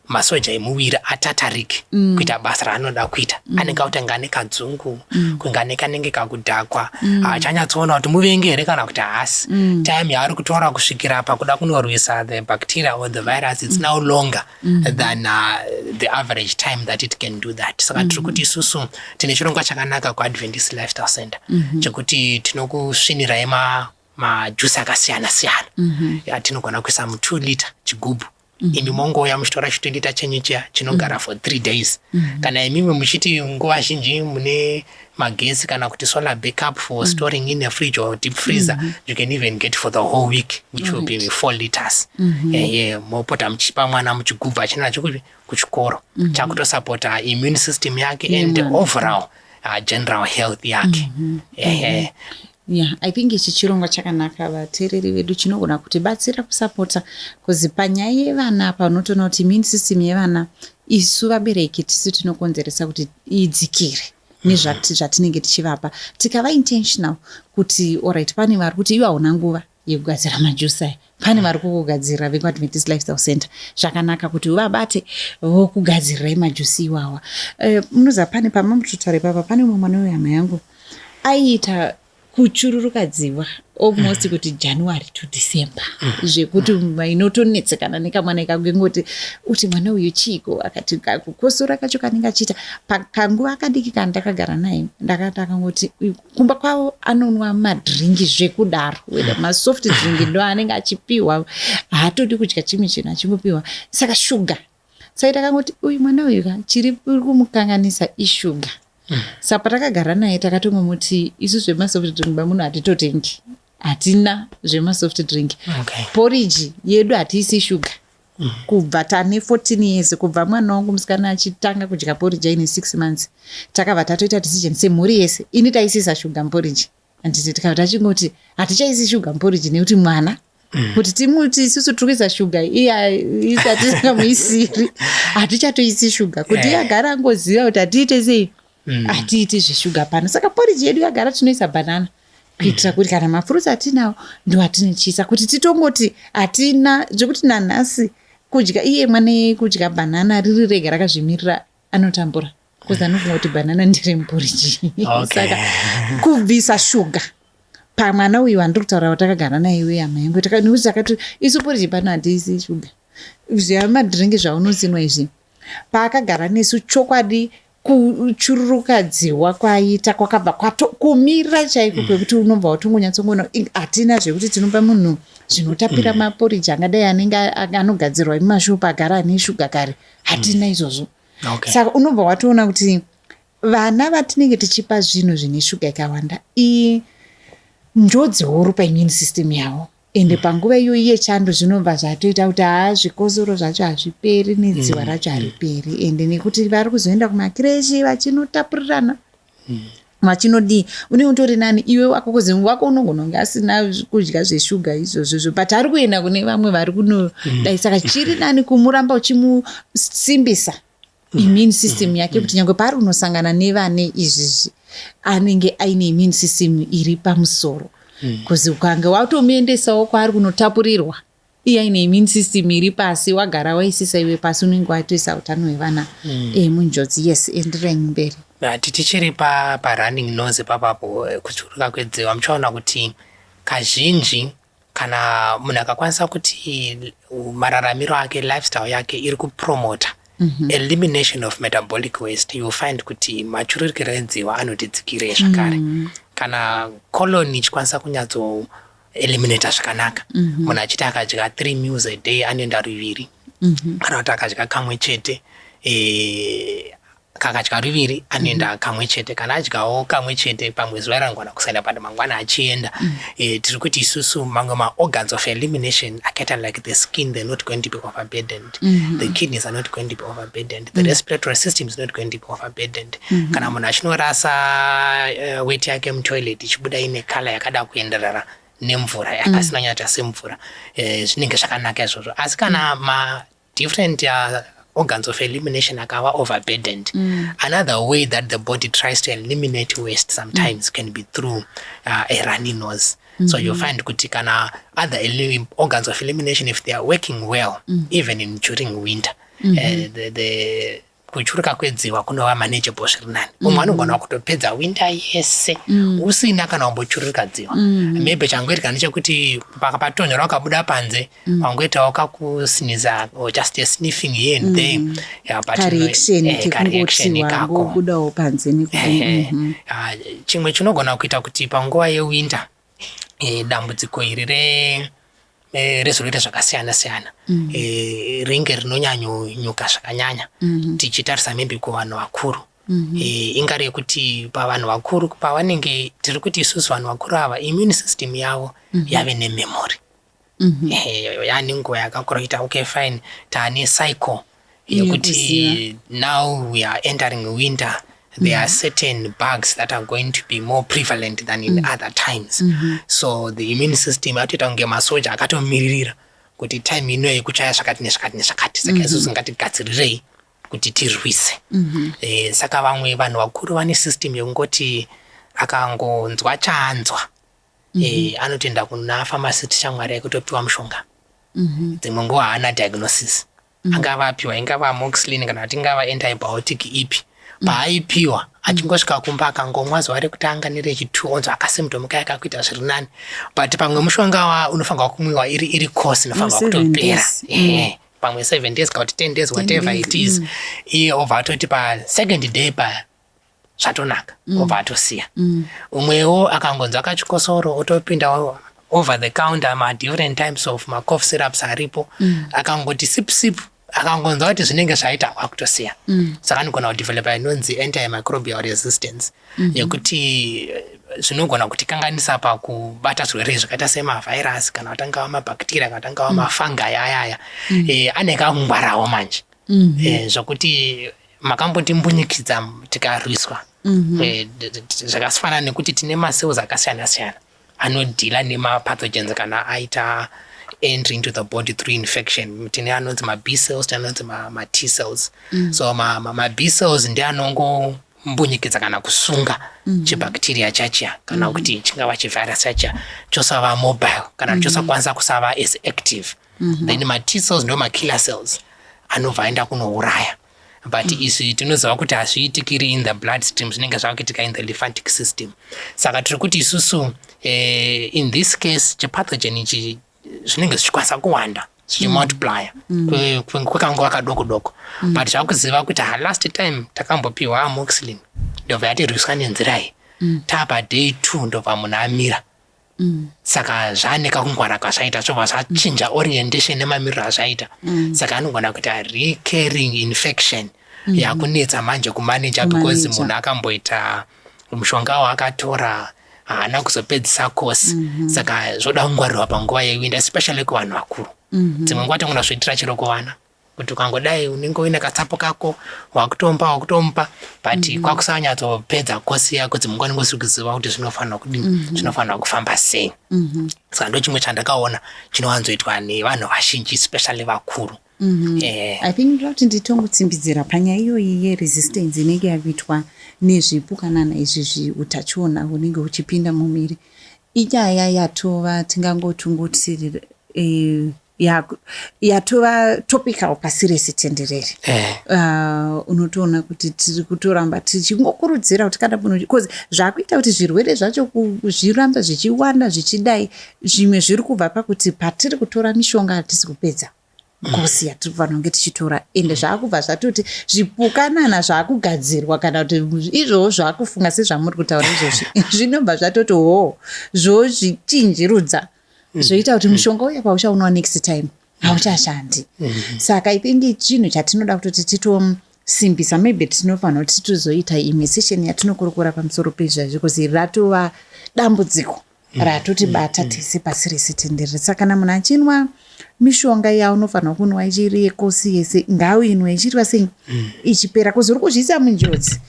masoja emuviri atatarike kuita basa raanoda kuita. Anenge kutanga ane kadzungu, kunge kanenge kakudhakwa, achanyatsoona kuti muvengi here kana kuti haasi. Time yaari kutora kusvikira pakuda kunorwisa the bacteria or the virus, it's now longer than the average time that it can do that. Saka tiri kuti isusu tine chirongwa chakanaka kuAdventist Lifestyle Center chekuti tinokusvinirai majuice akasiyana-siyana. Tinogona kuisa mu2 liter chigubhu. Imi mongouya muchitora chi 20 liter chenyu chiya chinogara for 3 days. Kana imimi muchiti nguva zhinji mune magesi kana kuti solar backup for storing in a fridge or deep freezer, you can even get for the whole week, which will be 4 liters. Mopota muchipa mwana muchigubhu achina kuchikoro chakutosupporta immune system yake and overall general health yake. I think ichi chirongwa chakanaka vateereri vedu chinogona kutibatsira kusapota kuzi panyaya yevana panotoona kuti immune system yevana isu vabereki tisu tinokonzeresa kuti idzikire nezvatinenge tichivapa. Tikava intentional kuti alright, pane vari kuti ivo hauna nguva yekugadzira majuice aya, pane vari kugadzira vekuAdventist Lifestyle Center, zvakanaka kuti uvabate vokugadzirirai majuice iwawa. Munoziva pane pamamutotare papa pane mumwe mwana wehama yangu aiita kuchururukadziwa almost kuti January to December zvekuti inotonetsekana nekamwana kangu ngoti uti mwana uyu chiko akati kukosora kacho kanenge achiita pakanguva akadiki kandakagara naye ndakangoti kumba kwavo anonwa madringi zvekudaro weda masoft drink ndo anenge achipiwa, haatodi kudya chimwe chinhu achimbopiwa, saka shuga. Saka takangoti uyu mwana uyu chiri kumukanganisa ishuga. Saka takagara naye takatongomuti isu zvemasoft drink bamuno hatitotengi, hatina zvemasoft drink. Porridge yedu hatiisi shuga. Kubva tane 14 years, kubva mwana wangu musikana achitanga kudya porridge aine 6 months, takabva tatoita decision semhuri yese ini taisisa shuga muporridge. Anditi tikabva tachingoti hatichaisi shuga muporridge nekuti mwana kuti timuti isusu tikuisa shuga isati tingamuisiri hatichatoisi shuga kuti yagara angoziva kuti hatiite sei hatiiti zveshuga pano. Saka porridge yedu yagara tinoisa banana kuitira kuti kana mafruits atinawo ndo atinochisa kuti titongoti hatina zvekuti nanhasi kudya iye mwana kudya banana riri rega rakazvimirira anotambura kuza anofunga kuti banana ndiri muporridge. Saka kubvisa shuga pamwana uyu wandiri kutaura watakagara naye wehama yangu nekuti takati isu porridge pano hatiisi shuga. Zvamadhiringi zvaunozinwa izvi paakagara nesu chokwadi kuchururukadziwa kwaita kwakabva kumirira chaiko kwekuti unobva watongonyatsoona hatina zvekuti tinopa munhu zvinotapira maporridge angadai anenge anogadzirwa mumashopu agara ane shuga kare, hatina izvozvo. Saka unobva watoona kuti vana vatinenge tichipa zvinhu zvine shuga yakawanda njodzi huru paimmune system yavo. Ende panguva iyoyo yechando zvinobva zvatoita kuti zvikosoro zvacho hazviperi nedziwa racho hariperi. Ende nekuti vari kuzoenda kumakireshi vachinotapurirana machinodii une utori nani iwe wako kuzi wako unogona kunge asina kudya zveshuga izvozvo but ari kuenda kune vamwe vari kunodai. Saka chiri nani kumuramba uchimusimbisa immune system yake kuti nyange paari unosangana nevane izvizvi anenge aine immune system iri pamusoro. Kuzi ukange watomuendesawo kwaari kunotapurirwa iyaine immune system iri pasi, wagara waisisa iwe pasi unenge watoisa utano hwevana munjodzi. Yes, enderai mberi. Tichiri parunning nose papapo kuchuruka kwedziwa, muchaona kuti kazhinji kana munhu akakwanisa kuti mararamiro ake, lifestyle yake iri kupromota elimination of metabolic waste, you find kuti machurukiro edziwa anotidzikire zvakare. Kana colon ichikwanisa kunyatso eliminate zvakanaka, munhu achiti akadya 3 meals a day anoenda 2, kana kuti akadya kamwe chete kakadya 2 anoenda kamwe chete, kana adyawo kamwe chete pamwe zuva rangwana kusaenda pada mangwana achienda. Tiri kuti isusu mamwe ma-organs of elimination akaita like the skin, they're not going to be overburdened, the kidneys are not going to be overburdened, the respiratory system is not going to be overburdened. Kana munhu achinorasa weight yake mutoilet ichibuda ine kala yakada kuenderera nemvura yakasina nyata semvura, zvinenge zvakanaka izvozvo. Asi kana ma-different organs of elimination akava overburdened, another way that the body tries to eliminate waste sometimes can be through a runny nose. So you find kuti kana other organs of elimination, if they are working well, even during winter, the kuchuruka kwedziwa kunova manageable zviri nani. Umwe anogona kutopedza winter yese usina kana kumbochuruka dziwa. Maybe changoitika nechekuti pakapatonyora wakabuda panze wangoitawo kakusiniza or just a sniffing here and there, reaction wangobudawo panze nekuti chimwe chinogona kuita kuti panguva yewinter dambudziko iri rezvirwere zvakasiyana-siyana ringe rinonyanyonyuka zvakanyanya, tichitarisa maybe kuvanhu vakuru. Ingari yekuti pavanhu vakuru pavanenge tiri kuti isusu vanhu vakuru ava immune system yavo yave nememory, yaane nguva yakakura kuita okay fine, taane cycle yekuti now we are entering winter, there are certain bugs that are going to be more prevalent than in other times. So the immune system atoita kunge masoja akatomiririra kuti time ino yekuchaya zvakati nezvakati nezvakati, saka isusu ngatigadzirirei kuti tirwise. Saka vamwe vanhu vakuru vane system yekungoti akangonzwa chanzwa anotoenda kuna pharmacist shamwari yekutopiwa mushonga. Dzimwe nguva haana diagnosis, angava apiwa ingava amoxicillin kana kuti ingava antibiotic ipi, paaipiwa achingosvika kumba akangomwa zuva rekutanga nerechitatu onzwa akasimtomuka yakakuita zviri nani, but pamwe mushonga unofanirwa kumwiwa iri course inofanirwa kutopera pamwe 7 days kana kuti 10 days whatever it is, iye obva atoti pa2nd day zvatonaka obva atosiya. Umwewo akangonzwa kachikosoro otopinda over the counter different types of cough syrups aripo, akangoti sip akangonzwa kuti zvinenge zvaita wakutosiya. Saka anogona kudevelopa inonzi antimicrobial resistance yekuti zvinogona kutikanganisa pakubata zvirwere zvakaita semavhairasi kana kuti angava mabhakteria kana kuti angava mafungi ayaya anenge akungwarawo manje, zvokuti makambotimbunyikidza tikarwiswa. Zvakafanana nekuti tine macells akasiyana-siyana anodhila nemapathogens kana aita entry into the body through infection. Tine anonzi ma-B cells, tine anonzi ma-T cells. So ma-B cells ndi anongombunyikiza kana kusunga chibacteria chachiya kana kuti chingava chivirus chachiya chosava mobile kana chosakwanisa kusava as active. Then ma-T cells ndo ma-killer cells anobva aenda kunouraya. But izvi tinoziva kuti hazviitikiri in the blood stream, zvinenge zvavakuitika in the lymphatic system. Saka tiri kuti isusu in this case chipathogen ichi zvinenge zvichikwanisa kuwanda zvichimultiplya kwekanguva kadoko-doko, but zvakuziva kuti last time takambopiwa amoxicillin ndobva yatirwiswa nenzira iyi, tapa day 2 ndobva munhu amira. Saka zvaaneka kungwara kwazvaita zvobva zvachinja orientation nemamiriro azvaita. Saka anogona kuti recurring infection yakunetsa manje kumaneja because munhu akamboita mushonga waakatora haana kuzopedzisa course. Saka zvoda kungwarirwa panguva yewinda especially kuvanhu vakuru. Dzimwe nguva tongona zvoitira chiro kuvana kuti ukangodai unenge uine katsapo kako wakutomupa but kwakusanyatsopedza kosi yako dzimwe nguva unenge usiri kuziva kuti zvinofanirwa kudini, zvinofanirwa kufamba sei. Saka ndo chimwe chandakaona chinowanzoitwa nevanhu vazhinji especially vakuru. I think kuti nditongotsimbidzira panyaya iyoyi yeresistance inenge yakuitwa nezvipukanana izvi zviutachiona hunenge huchipinda mumiri, inyaya yatova tingangotungoti yatova topical pasi rese tenderere. Unotoona kuti tiri kutoramba tichingokurudzira kuti kana munhu, because zvakuita kuti zvirwere zvacho zviramba zvichiwanda zvichidai, zvimwe zviri kubva pakuti patiri kutora mishonga hatisi kupedza kosi yatiri kufanira kunge tichitora, ende zvakubva zvatoti zvipukanana zvakugadzirwa kana kuti izvowo zvakufunga sezvamuri kutaura izvozvi zvinobva zvatoti zvozvichinjirudza zvoita kuti mushonga uya pauchaunawo next time hauchashandi. Saka I think chinhu chatinoda kutoti titosimbisa, maybe tinofanira kuti titozoita imwe session yatinokurukura pamusoro pezvazvo, because ratova dambudziko ratotibata tese pasi rese tenderere. Saka kana munhu achinwa mishonga yaunofanira kunwa ichiri yekosi yese, ngauinwe ichirwa sei ichipera, kuzi uri kuzviisa munjodzi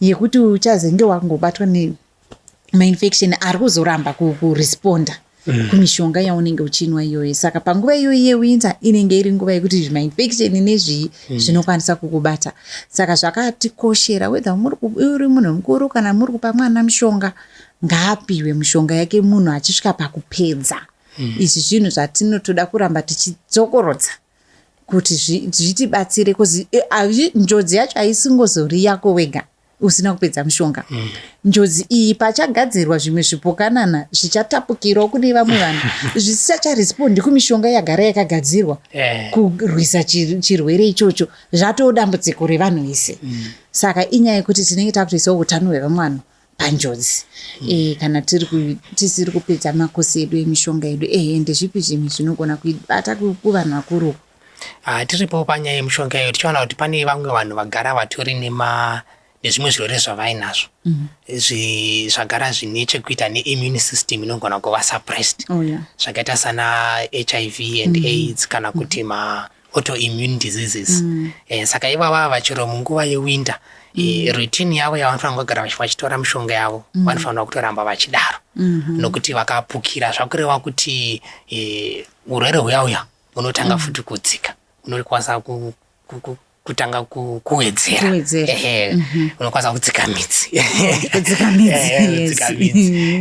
yekuti uchazenge wangobatwa nemainfection ari kuzoramba kuresponda kumishonga yaunenge uchinwa iyoyo. Saka panguva iyoyo yewinter inenge iri nguva yekuti zvimainfection nezvii zvinokwanisa kukubata. Saka zvakatikoshera whether uri munhu mukuru kana muri kupa mwana mushonga, ngaapiwe mushonga yake munhu achisvika pakupedza. Izvi zvinhu zvatinotoda kuramba tichidzokorodza kuti zvitibatsire, kuzi njodzi yacho haisingozori yako wega usina kupedza mushonga. Njodzi iyi pachagadzirwa zvimwe zvipukanana zvichatapukirawo kune vamwe vanhu zvisisacharespondi kumishonga yagara yakagadzirwa kurwisa chirwere ichocho, zvatodambudziko revanhu vese. Saka inyaya yekuti tinenge takutoisawo utano hwevamwe vanhu panjodzi kana tisiri kupedza makosi edu emishonga yedu. Ende zvipi zvimwe zvinogona kuibata kuvanhu vakuru? Tiripo panyaya yemishonga yedu tichaona kuti pane vamwe vanhu vagara vatori nezvimwe zvirwere zvavainazvo zvagara zvine chekuita neimmune system inogona kuva suppressed, zvakaita sana HIV and AIDS kana kuti autoimmune diseases. Saka ivava vachiro munguva yewinter, routine yavo yavanofanira kugara vachitora mishonga yavo vanofanira kutoramba vachidaro, nokuti vakapukira zvakureva kuti urwere huyauya unotanga futi kudzika, unokwanisa kutanga kuwedzera, unokwanisa kudzika midzi.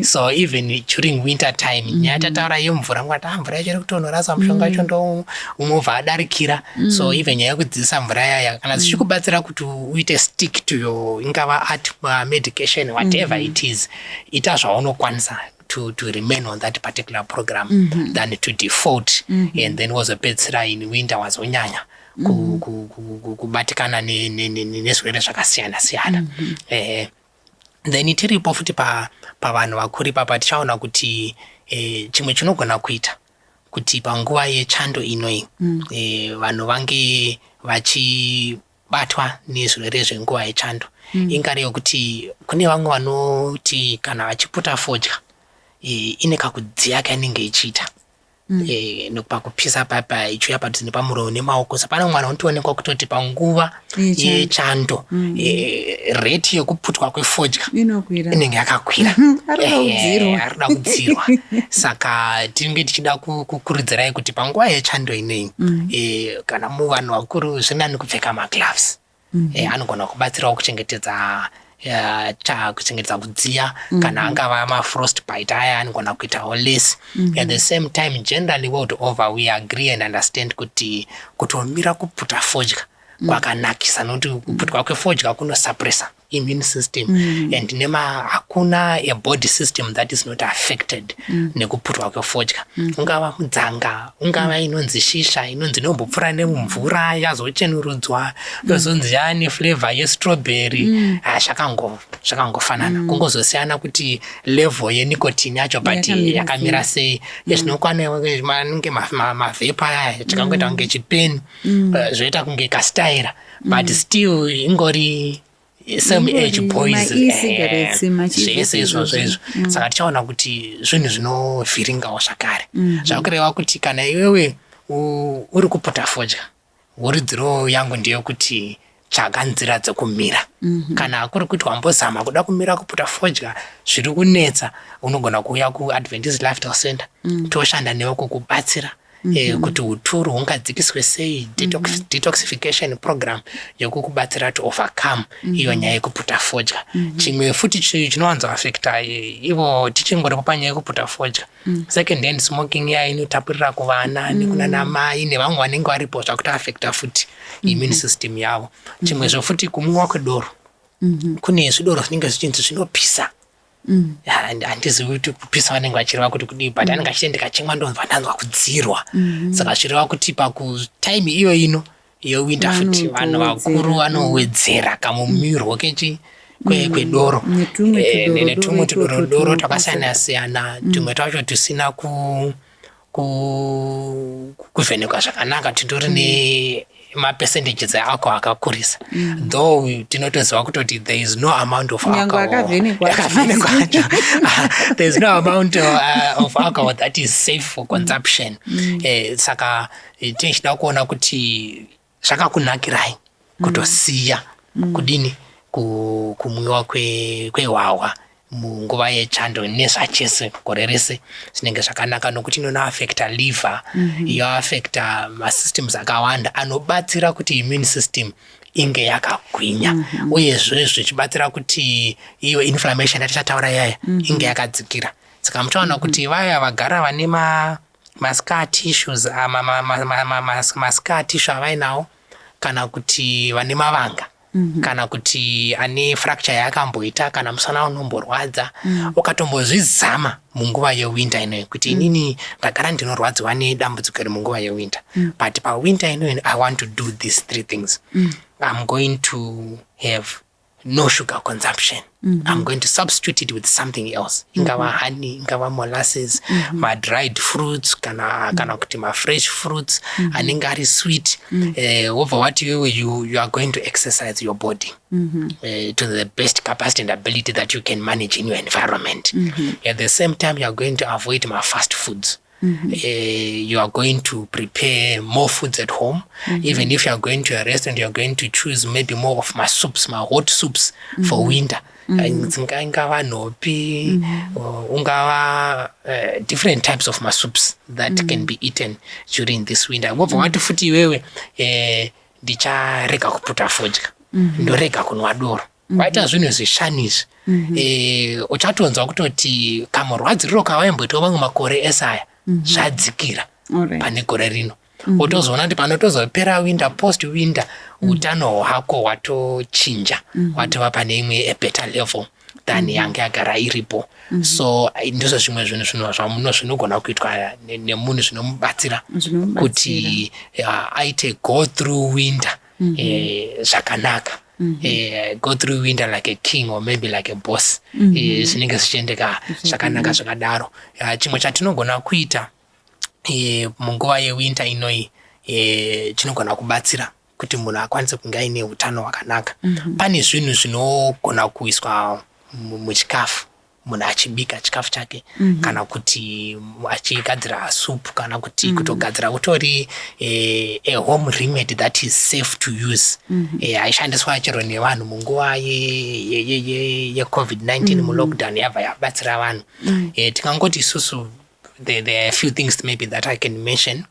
So even during winter time, nyaya tataura yemvura, mvura yacho iri kutonhora, sa mushonga wacho ndo umovha adarikira. So even nyaya yekudzidzisa mvura yaya kana zvichikubatsira kuti uite stick to your ingava medication whatever it is, ita zvaunokwanisa to remain on that particular program than to default and then wazopedzisira in winter wazonyanya kubatikana nezvirwere zvakasiyana siyana. Then tiripo futi pavanhu vakuru ipapa tichaona kuti chimwe chinogona kuita kuti panguva yechando inoi vanhu vange vachibatwa nezvirwere zvenguva yechando ingari yokuti kune vamwe vanoti kana vachiputa fodya ine kakudziya kainenge ichiita nokupakupisa papa ichiuya padhuze nepamuromo nemaoko. So pane mwana unotoonekwa kutoti panguva yechando rate yekuputwa kwefodya inenge yakakwira, arida kudzirwa. Saka tinenge tichida kukurudzirai kuti panguva yechando inei kana muvanhu vakuru zvinani kupfeka magloves, anogona kubatsirawo kuchengetedza kudziya kana angava mafrostbite aya anogona kuitawo less. At the same time generally world over we agree and understand kuti kutomira kuputa fodya kwakanakisa, nokuti kuputwa kwefodya kunosuppressa immune system and hakuna a body system that is not affected nekuputwa kwefodya. Ungava mudzanga, ungava inonzi shisha, inonzi inombopfuura nemumvura yazochenurudzwa yozonzi yaane flavor yestrawberry, zvakangofanana, kungozosiyana kuti level yenicotine yacho but yakamira sei. Zvinokwana manenge mavhepa aya chikangoita kunge chipeni, zvoita kunge kastaira but still ingori same age boys, zvese izvozvo izvo. Saka tichaona kuti zvinhu zvinovhiringawo zvakare, zvakureva kuti kana iwewe uri kuputa fodya, woridziro yangu ndeyekuti tsvaga nzira dzekumira. Kana kuri kuti wambozama kuda kumira kuputa fodya zviri kunetsa, unogona kuuya kuAdventist Lifestyle Center toshanda newe kukubatsira kuti uturu hungadzikiswe sei, detoxification program yekukubatsira to overcome iyo nyaya yekuputa fodya. Chimwe futi chinowanzo affecta ivo tichingoripo panyaya yekuputa fodya, second hand smoking iya inotapurira kuvana nekunana mai nevamwe vanenge varipo zvakuti affecta futi immune system yavo. Chimwezvo futi kumwiwa kwedoro, kune zvidoro zvinenge zvichinzi zvinopisa. Handizivi kuti kupisa vanenge vachireva kuti kudii, but anenge achiti ndikachimwa ndonzwa ndanzwa kudzirwa. Saka zvireva kuti pakutime iyo ino yewinter futi vanhu vakuru vanowedzera kamumirwo kwedoro netumwe tudorodoro twakasiyana-siyana. Tumwe twacho tusina kuvhenekwa zvakanaka, titori nemapercentages ealcohol akakurisa. Though tinotoziva kutoti there is no amount of alcohol. There is no amount of alcohol that is safe for consumption. Saka tichida kuona kuti zvakakunakirai kutosiya kudini kumwiwa kwewawa munguva yechando nezvachese gore rese zvinenge zvakanaka, nokuti inonoaffecta liver, yoaffecta masystems akawanda anobatsira kuti immune system inge yakagwinya, uyezve zvichibatsira kuti iyo inflammation yatichataura yaya inge yakadzikira. Saka muchaona kuti vaya vagara vane mascar tissues, mascar tissue avainawo, kana kuti vane mavanga, kana kuti ane fracture yakamboita, kana musana unomborwadza, ukatombozvizama munguva yewinter inoyi kuti inini ndagara ndinorwadziwa nedambudziko iri munguva yewinter, but pawinter inoyi I want to do these 3 things. I'm going to have no sugar consumption. I'm going to substitute it with something else. Ingava honey, ingava molasses, dried fruits, kana kuti fresh fruits, anenge ari sweet. Over what you are going to exercise your body to the best capacity and ability that you can manage in your environment. At the same time, you are going to avoid fast foods. You are going to prepare more foods at home. Even if you are going to a restaurant, you are going to choose maybe more of my soups, my hot soups for winter. Ungava nopi, ungava different types of my soups that can be eaten during this winter. Watu futi wewe ndicharega kuputa fodya, ndorega kunwa doro. Waita zvinhu zvishanishi. Uchatonzwa kutoti kamurwadziriro kavaimboita vamwe makore esaya zvadzikira pane gore rino. Utozoona kuti panotozopera winter, post winter, utano hwako hwatochinja, hwatova pane imwe better level than yange yagara iripo. So ndizvo zvimwe zvinhu zvamuno zvinogona kuitwa nemunhu zvinomubatsira kuti aite go through winter zvakanaka. Go through winter like a king or maybe like a boss. Zvinenge zvichiendeka zvakanaka zvakadaro. Chimwe chatinogona kuita munguva yewinter inoyi chinogona kubatsira kuti munhu akwanise kunge aine utano hwakanaka. Pane zvinhu zvinogona kuiswa muchikafu munhu achibika chikafu chake, kana kuti achigadzira soup, kana kuti kutogadzira utori a home remedy that is safe to use. Aishandiswa chero nevanhu munguva ye-COVID-19 mu-lockdown yabva yabatsira vanhu. Tikangoti isusu there are a few things maybe that I can mention.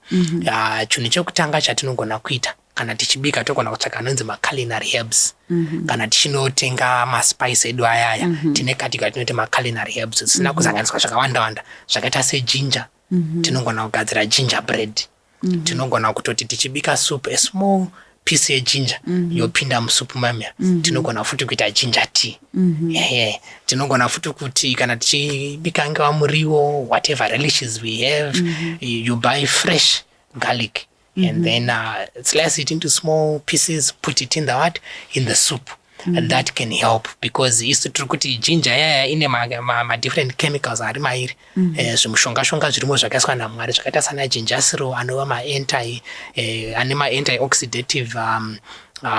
Chinhu chekutanga chatinogona kuita kana tichibika togona kutsvaka anonzi maculinary herbs. Kana tichinotenga maspice edu ayaya tine kategori tinoti maculinary herbs zvisina kuzanganiswa zvakawanda-wanda zvakaita seginger. Tinogona kugadzira ginger bread. Tinogona kutoti tichibika soup, a small piece yeginger yopinda musupu mamya. Tinogona futi kuita ginger tea. Tinogona futi kuti kana tichibika ngava muriwo, whatever relishes we have, you buy fresh garlic. And then slice it into small pieces, put it in the soup. And that can help, because it's true kuti ginger ine ma different chemicals ari mairi. Zvimushonga zvirimo zvakaiswa naMwari zvakaita sana ginger syrup anova anti-oxidative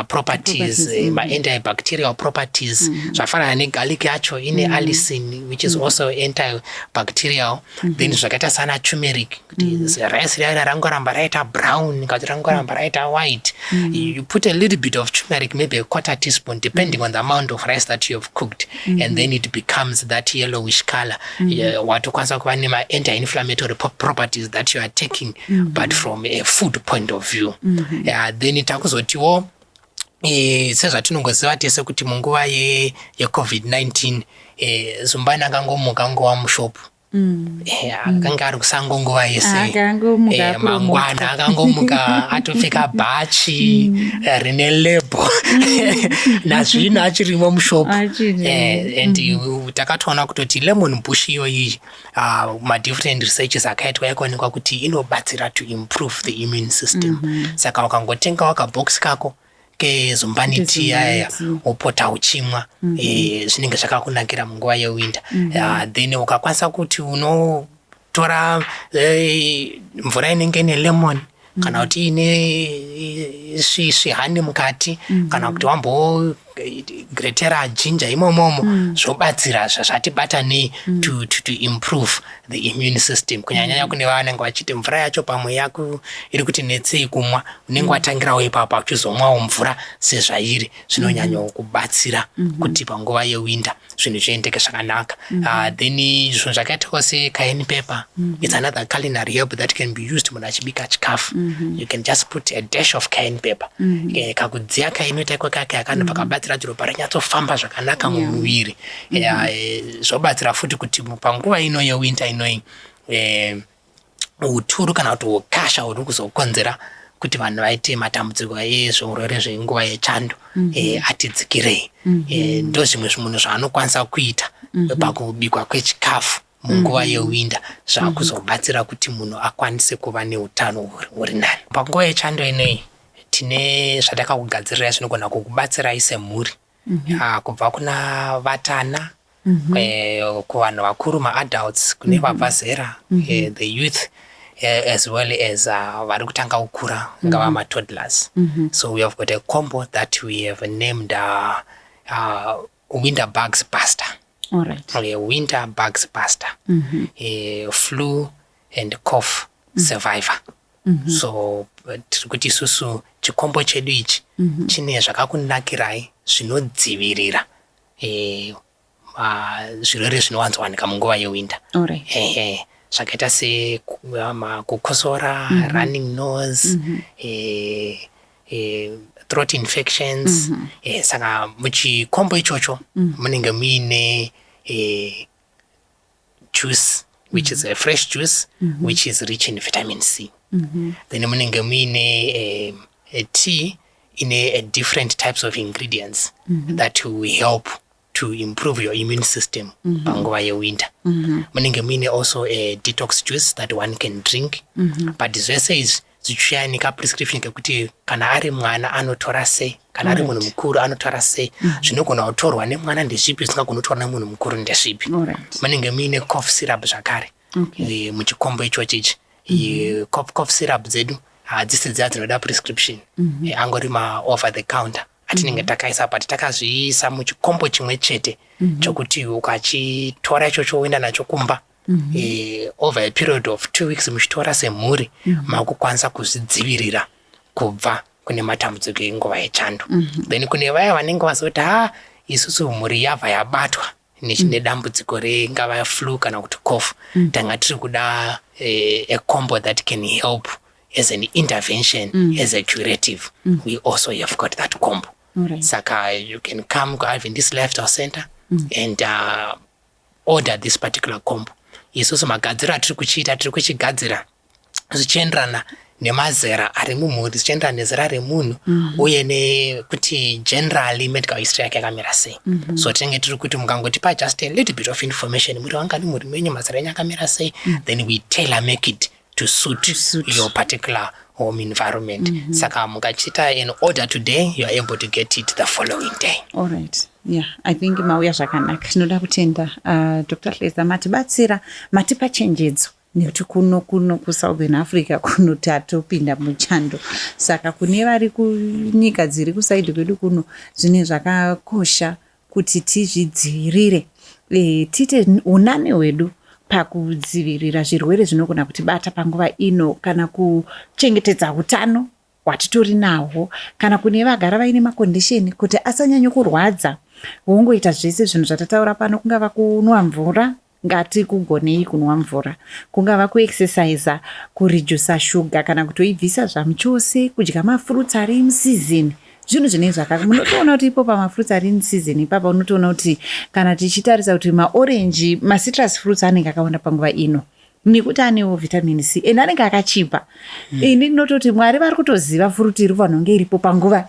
properties, anti-bacterial properties. Zvafanana negarlic yacho ine allicin, which is also antibacterial. Then zvakaita sana turmeric, rice raya rangoramba raita brown, kana rangoramba raita white. You put a little bit of turmeric, maybe a quarter teaspoon, depending on the amount of rice that you have cooked. And then it becomes that yellowish color. What anti-inflammatory properties that you are taking, but from a food point of view. Then itakuzotiwo sezvatinongoziva tese kuti munguva yeCovid-19 zumbani akangomuka ngowa mushopu. Akanga ari kusango nguva yese mangwana akangomuka atopfeka bhachi rine lebo nazvino achirimo mushopu. And takatoona kutoti lemon bush iyoyi madifferent researches akaitwa yakaonekwa kuti inobatsira to improve the immune system. Saka ukangotenga wakabhoksi kako kezumbani tea opota uchimwa zvinenge zvakakunakira munguva yewinter. Then ukakwanisa kuti unotora mvura inenge ine lemon kana kuti ine svihani mukati kana kuti wambogretera jinja imomomo zvobatsira zvatibata nei to improve the immune system. Kunyanya kune vanenge vachiti mvura yacho pamwe yako iri kuti netsei kumwa, unenge watangirawo ipapo uchizomwawo mvura sezvairi, zvinonyanya kubatsira kuti panguva yewinter zvinhu zviendeke zvakanaka. Then zvinhu zvakaitawo secayenne pepper, it's another culinary herb that can be used munhu achibika chikafu. You can just put a dash of cayenne pepper. Kakudziya kainoita kake akanobva kabatsira kuti ropa rinyatsofamba zvakanaka mumuviri. Zvobatsira futi kuti panguva ino yewinter inoyi uturu kana kuti ukasha huri kuzokonzera kuti vanhu vaite matambudziko ezvirwere zvenguva yechando atidzikirei. Ndo zvimwe zvinhu zvaanokwanisa kuita pakubikwa kwechikafu munguva yewinter zvakuzobatsira kuti munhu akwanise kuva neutano huri nani. Panguva yechando inoyi tine zvatakakugadzirira zvinogona kukubatsirai semhuri, kubva kuna vatana, kuvanhu vakuru maadults, kune vabva zera, the youth, as well as vari kutanga kukura ngava matoddlers. So we have got a combo that we have named winter bugs buster. All right. Winter bugs buster, flu and cough survivor. So kuti isusu chikombo chedu ichi chine zvakakunakirai zvinodzivirira zvirwere zvinowanzowanika munguva yewinter. Zvakaita sekukosora, running nose, throat infections. Saka muchikombo ichocho munenge muine juice, which is a fresh juice, which is rich in vitamin C. Then munenge muine a tea in a different types of ingredients that will help to improve your immune system panguva yewinter. Munenge muine also a detox juice that one can drink. But zvese izvi zvichiyanika prescription kekuti kana ari mwana anotora sei, kana ari munhu mukuru anotora sei, zvinogona kutorwa nemwana ndezvipi, zvisingagona kutorwa nemunhu mukuru ndezvipi. Munenge muine cough syrup zvakare muchikombo ichochi ichi. Cough syrup dzedu hadzisi dziya dzinoda prescription, angori over the counter atinenge takaisa, but takazviisa muchikombo chimwe chete chokuti ukachitora ichocho uenda nacho kumba over a period of 2 weeks muchitora semhuri makukwanisa kuzvidzivirira kubva kune matambudziko enguva yechando. Then kune vaya vanenge vazoti isusu mhuri yabva yabatwa nedambudziko rengava flu kana kuti cough, tanga tiri kuda a combo that can help as an intervention, as a curative. We also have got that combo. Saka you can come in this lifestyle center and order this particular combo. Isusu magadzira tiri kuchigadzira zvichienderana nemazera ari mumhuri, zvichienderana nezera remunhu uye nekuti generally medical history yake yakamira sei. So tinenge tiri kuti mukangotipa just a little bit of information, muri wangani muri menyu mazera enyu akamira sei, then we tailor make it to suit your particular home environment. Saka mukachita an order today, you are able to get it the following day. All right. Yeah, I think mauya zvakanaka. Tinoda kutenda Dr. Hleza matibatsira, matipa chenjedzo nekuti kuno kuSouthern Africa kuno tatopinda muchando. Saka kune vari kunyika dziri kusaidi kwedu kuno zvine zvakakosha kuti tizvidzivirire, tite unane hwedu pakudzivirira zvirwere zvinogona kutibata panguva ino, kana kuchengetedza utano watitori nawo, kana kune vagara vaine makondisheni kuti asanyanya kurwadza, wongoita zvese zvinhu zvatataura pano, kungava kunwa mvura, ngati kugonei kunwa mvura, kungava kuexercisa, kurijusa shuga kana kutoibvisa zvamuchose, kudya mafruits ari musizini. Zvinhu zvine zvakaka munotoona kuti ipo pamafruits ari in-season ipapa unotoona kuti kana tichitarisa kuti maorenji, macitrus fruits anenge akawanda panguva ino, nekuti anewo vitamin C ende anenge akachipa. Ini ndinototi Mwari vari kutoziva furuti iri vanonge iripo panguva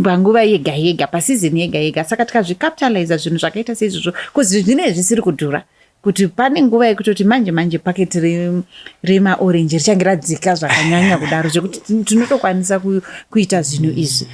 panguva yega yega, pasizini yega yega. Saka tikazvicapitaliza zvinhu zvakaita seizvozvo, kozi zvinezvi zvisiri kudhura, kuti pane nguva yekutoti manje paketi remaorenji richange radzika zvakanyanya kudaro zvekuti tinotokwanisa kuita zvinhu izvi.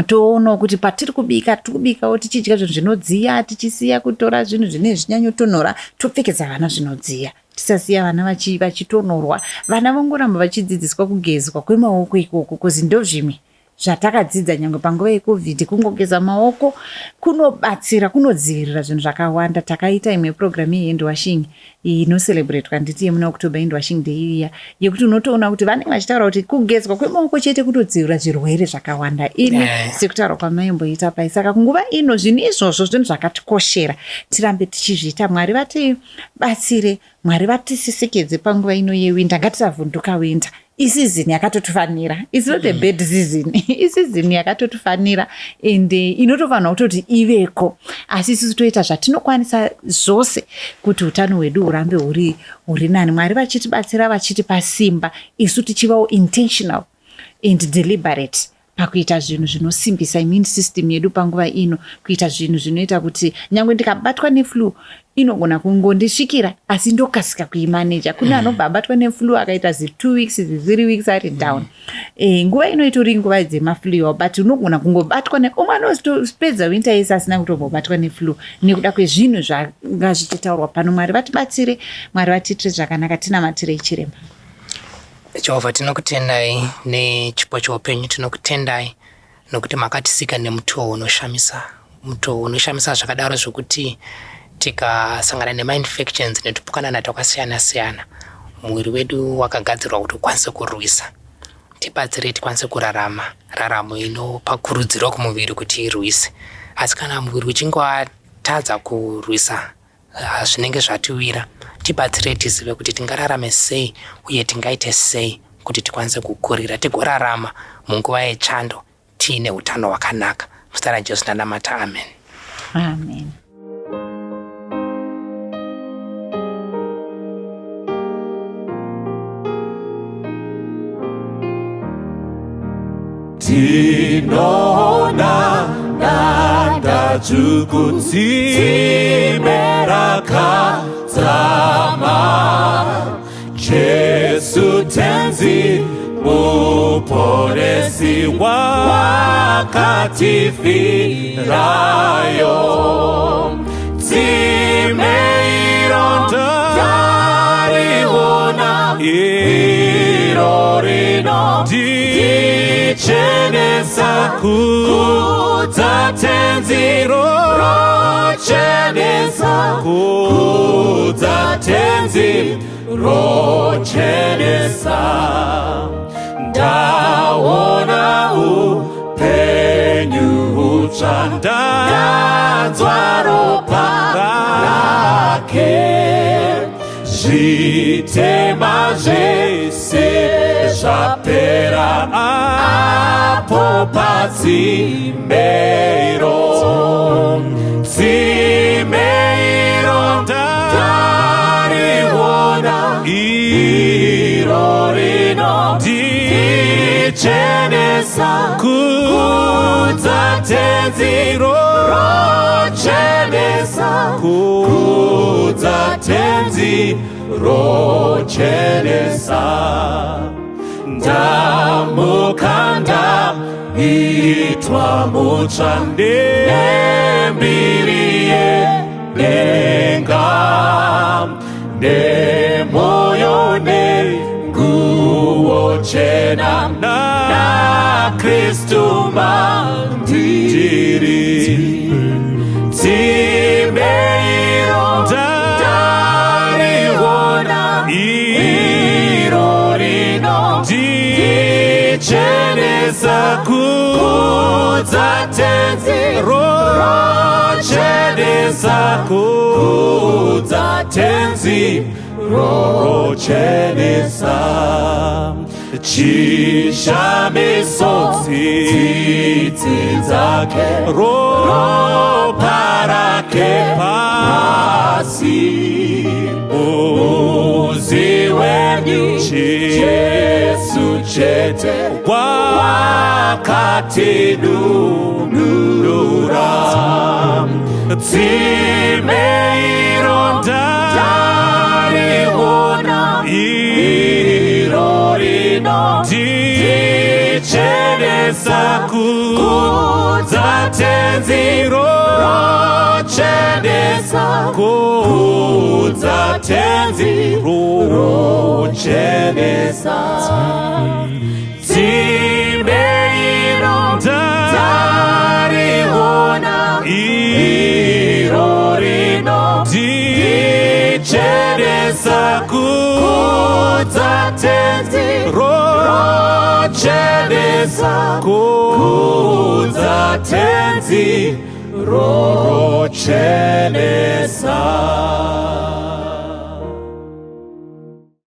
Toona kuti patiri kubikawo tichidya zvinhu zvinodziya, tichisiya kutora zvinhu zvine zvinyanyotonhora, topfekedza vana zvinodziya, tisasiya vana vachitonorwa. Vana vongoramba vachidzidziswa kugezwa kwemaoko ikoko, kozi ndo zvimwe zvatakadzidza nyangwe panguva yeCovid. Kungogeza maoko kunobatsira, kunodzivirira zvinhu zvakawanda. Takaita imwe program yeHand washing inocelebratewa nditi yemuna October Hand washing day iya, yekuti unotoona kuti vanenge vachitaura kuti kugezwa kwemaoko chete kutodzivirira zvirwere zvakawanda. Ini sekutaura kwamaimboita pai. Saka kunguva ino zvinhu izvozvo zvinhu zvakatikoshera, tirambe tichizviita. Mwari vatibatsire, Mwari vatisisekedze panguva ino yewinter. Ngatisavhunduka winter. Isizini yakatotufanira, it's not a bad season. Isizini yakatotufanira ende inotofanira kutoti iveko, asi isusu toita zvatinokwanisa zvose kuti utano hwedu hurambe huri nani. Mwari vachitibatsira, vachitipa simba, isu tichivawo intentional and deliberate pakuita zvinhu zvinosimbisa immune system yedu panguva ino, kuita zvinhu zvinoita kuti nyangwe ndikabatwa neflu inogona kungondisvikira asi ndokasika kuimaneja. Kune anobva abatwa neflu akaita 2 weeks 3 weeks ari down. Nguva ino itori nguva dzemaflu, but unogona kungobatwa umwe anozopedza winter yese asina kutombobatwa neflu nekuda kwezvinhu zvanga zvichitaurwa pano. Mwari vatibatsire, Mwari vatiitire zvakanaka. Tinamatirei chiremba. Jehovha, tinokutendai nechipo choupenyu, tinokutendai nokuti makatisika nemutowo unoshamisa zvakadaro zvokuti tikasangana nemainfections netupukanana twakasiyana siyana, mwiri wedu wakagadzirwa kuti ukwanise kurwisa. Tibatsire tikwanise kurarama raramo inopa kurudziro kumuviri kuti irwise. Asi kana muviri uchinge watadza kurwisa zvinenge zvatiwira, tibatsire tizive kuti tingararame sei uye tingaite sei kuti tikwanise kukurira tigorarama munguva yechando tiine utano hwakanaka. Muzita raJesu ndinamata, amen. Amen. Tinona nanda dzimera kadzama, Jesu tenzi muponesi wakatifirayo. Dzimeiro ndariona iro rino chenesa kudza tenzi rochenesa kudza tenzi rochenesa. Ndaona upenyu hutsva, ndanzwa ropa rake, zvitema zvese zvapera apo padzimeiro. Dzimeiro ndariona iro rino chenesa kudza tenzi rochenesa kudza tenzi rochenesa. Ndamukanda itwa mutsva nembiri yedenga, nemoyo nenguo chena naKristu mandiri. Dzimeiro ndariona iro rino Rochenesa kudza tenzi Rochenesa kudza tenzi Rochenesa Chishamiso tsitsi dzake ropa rake pasi uziweni Jesu chete wakatidunura tsime ironda riona irorino tichenesa kudza tenzi Rochenesa kudza tenzi Rochenesa tsime ironda riona irorino tichenesa kudza tenzi Rochenesa kudza tenzi Rochenesa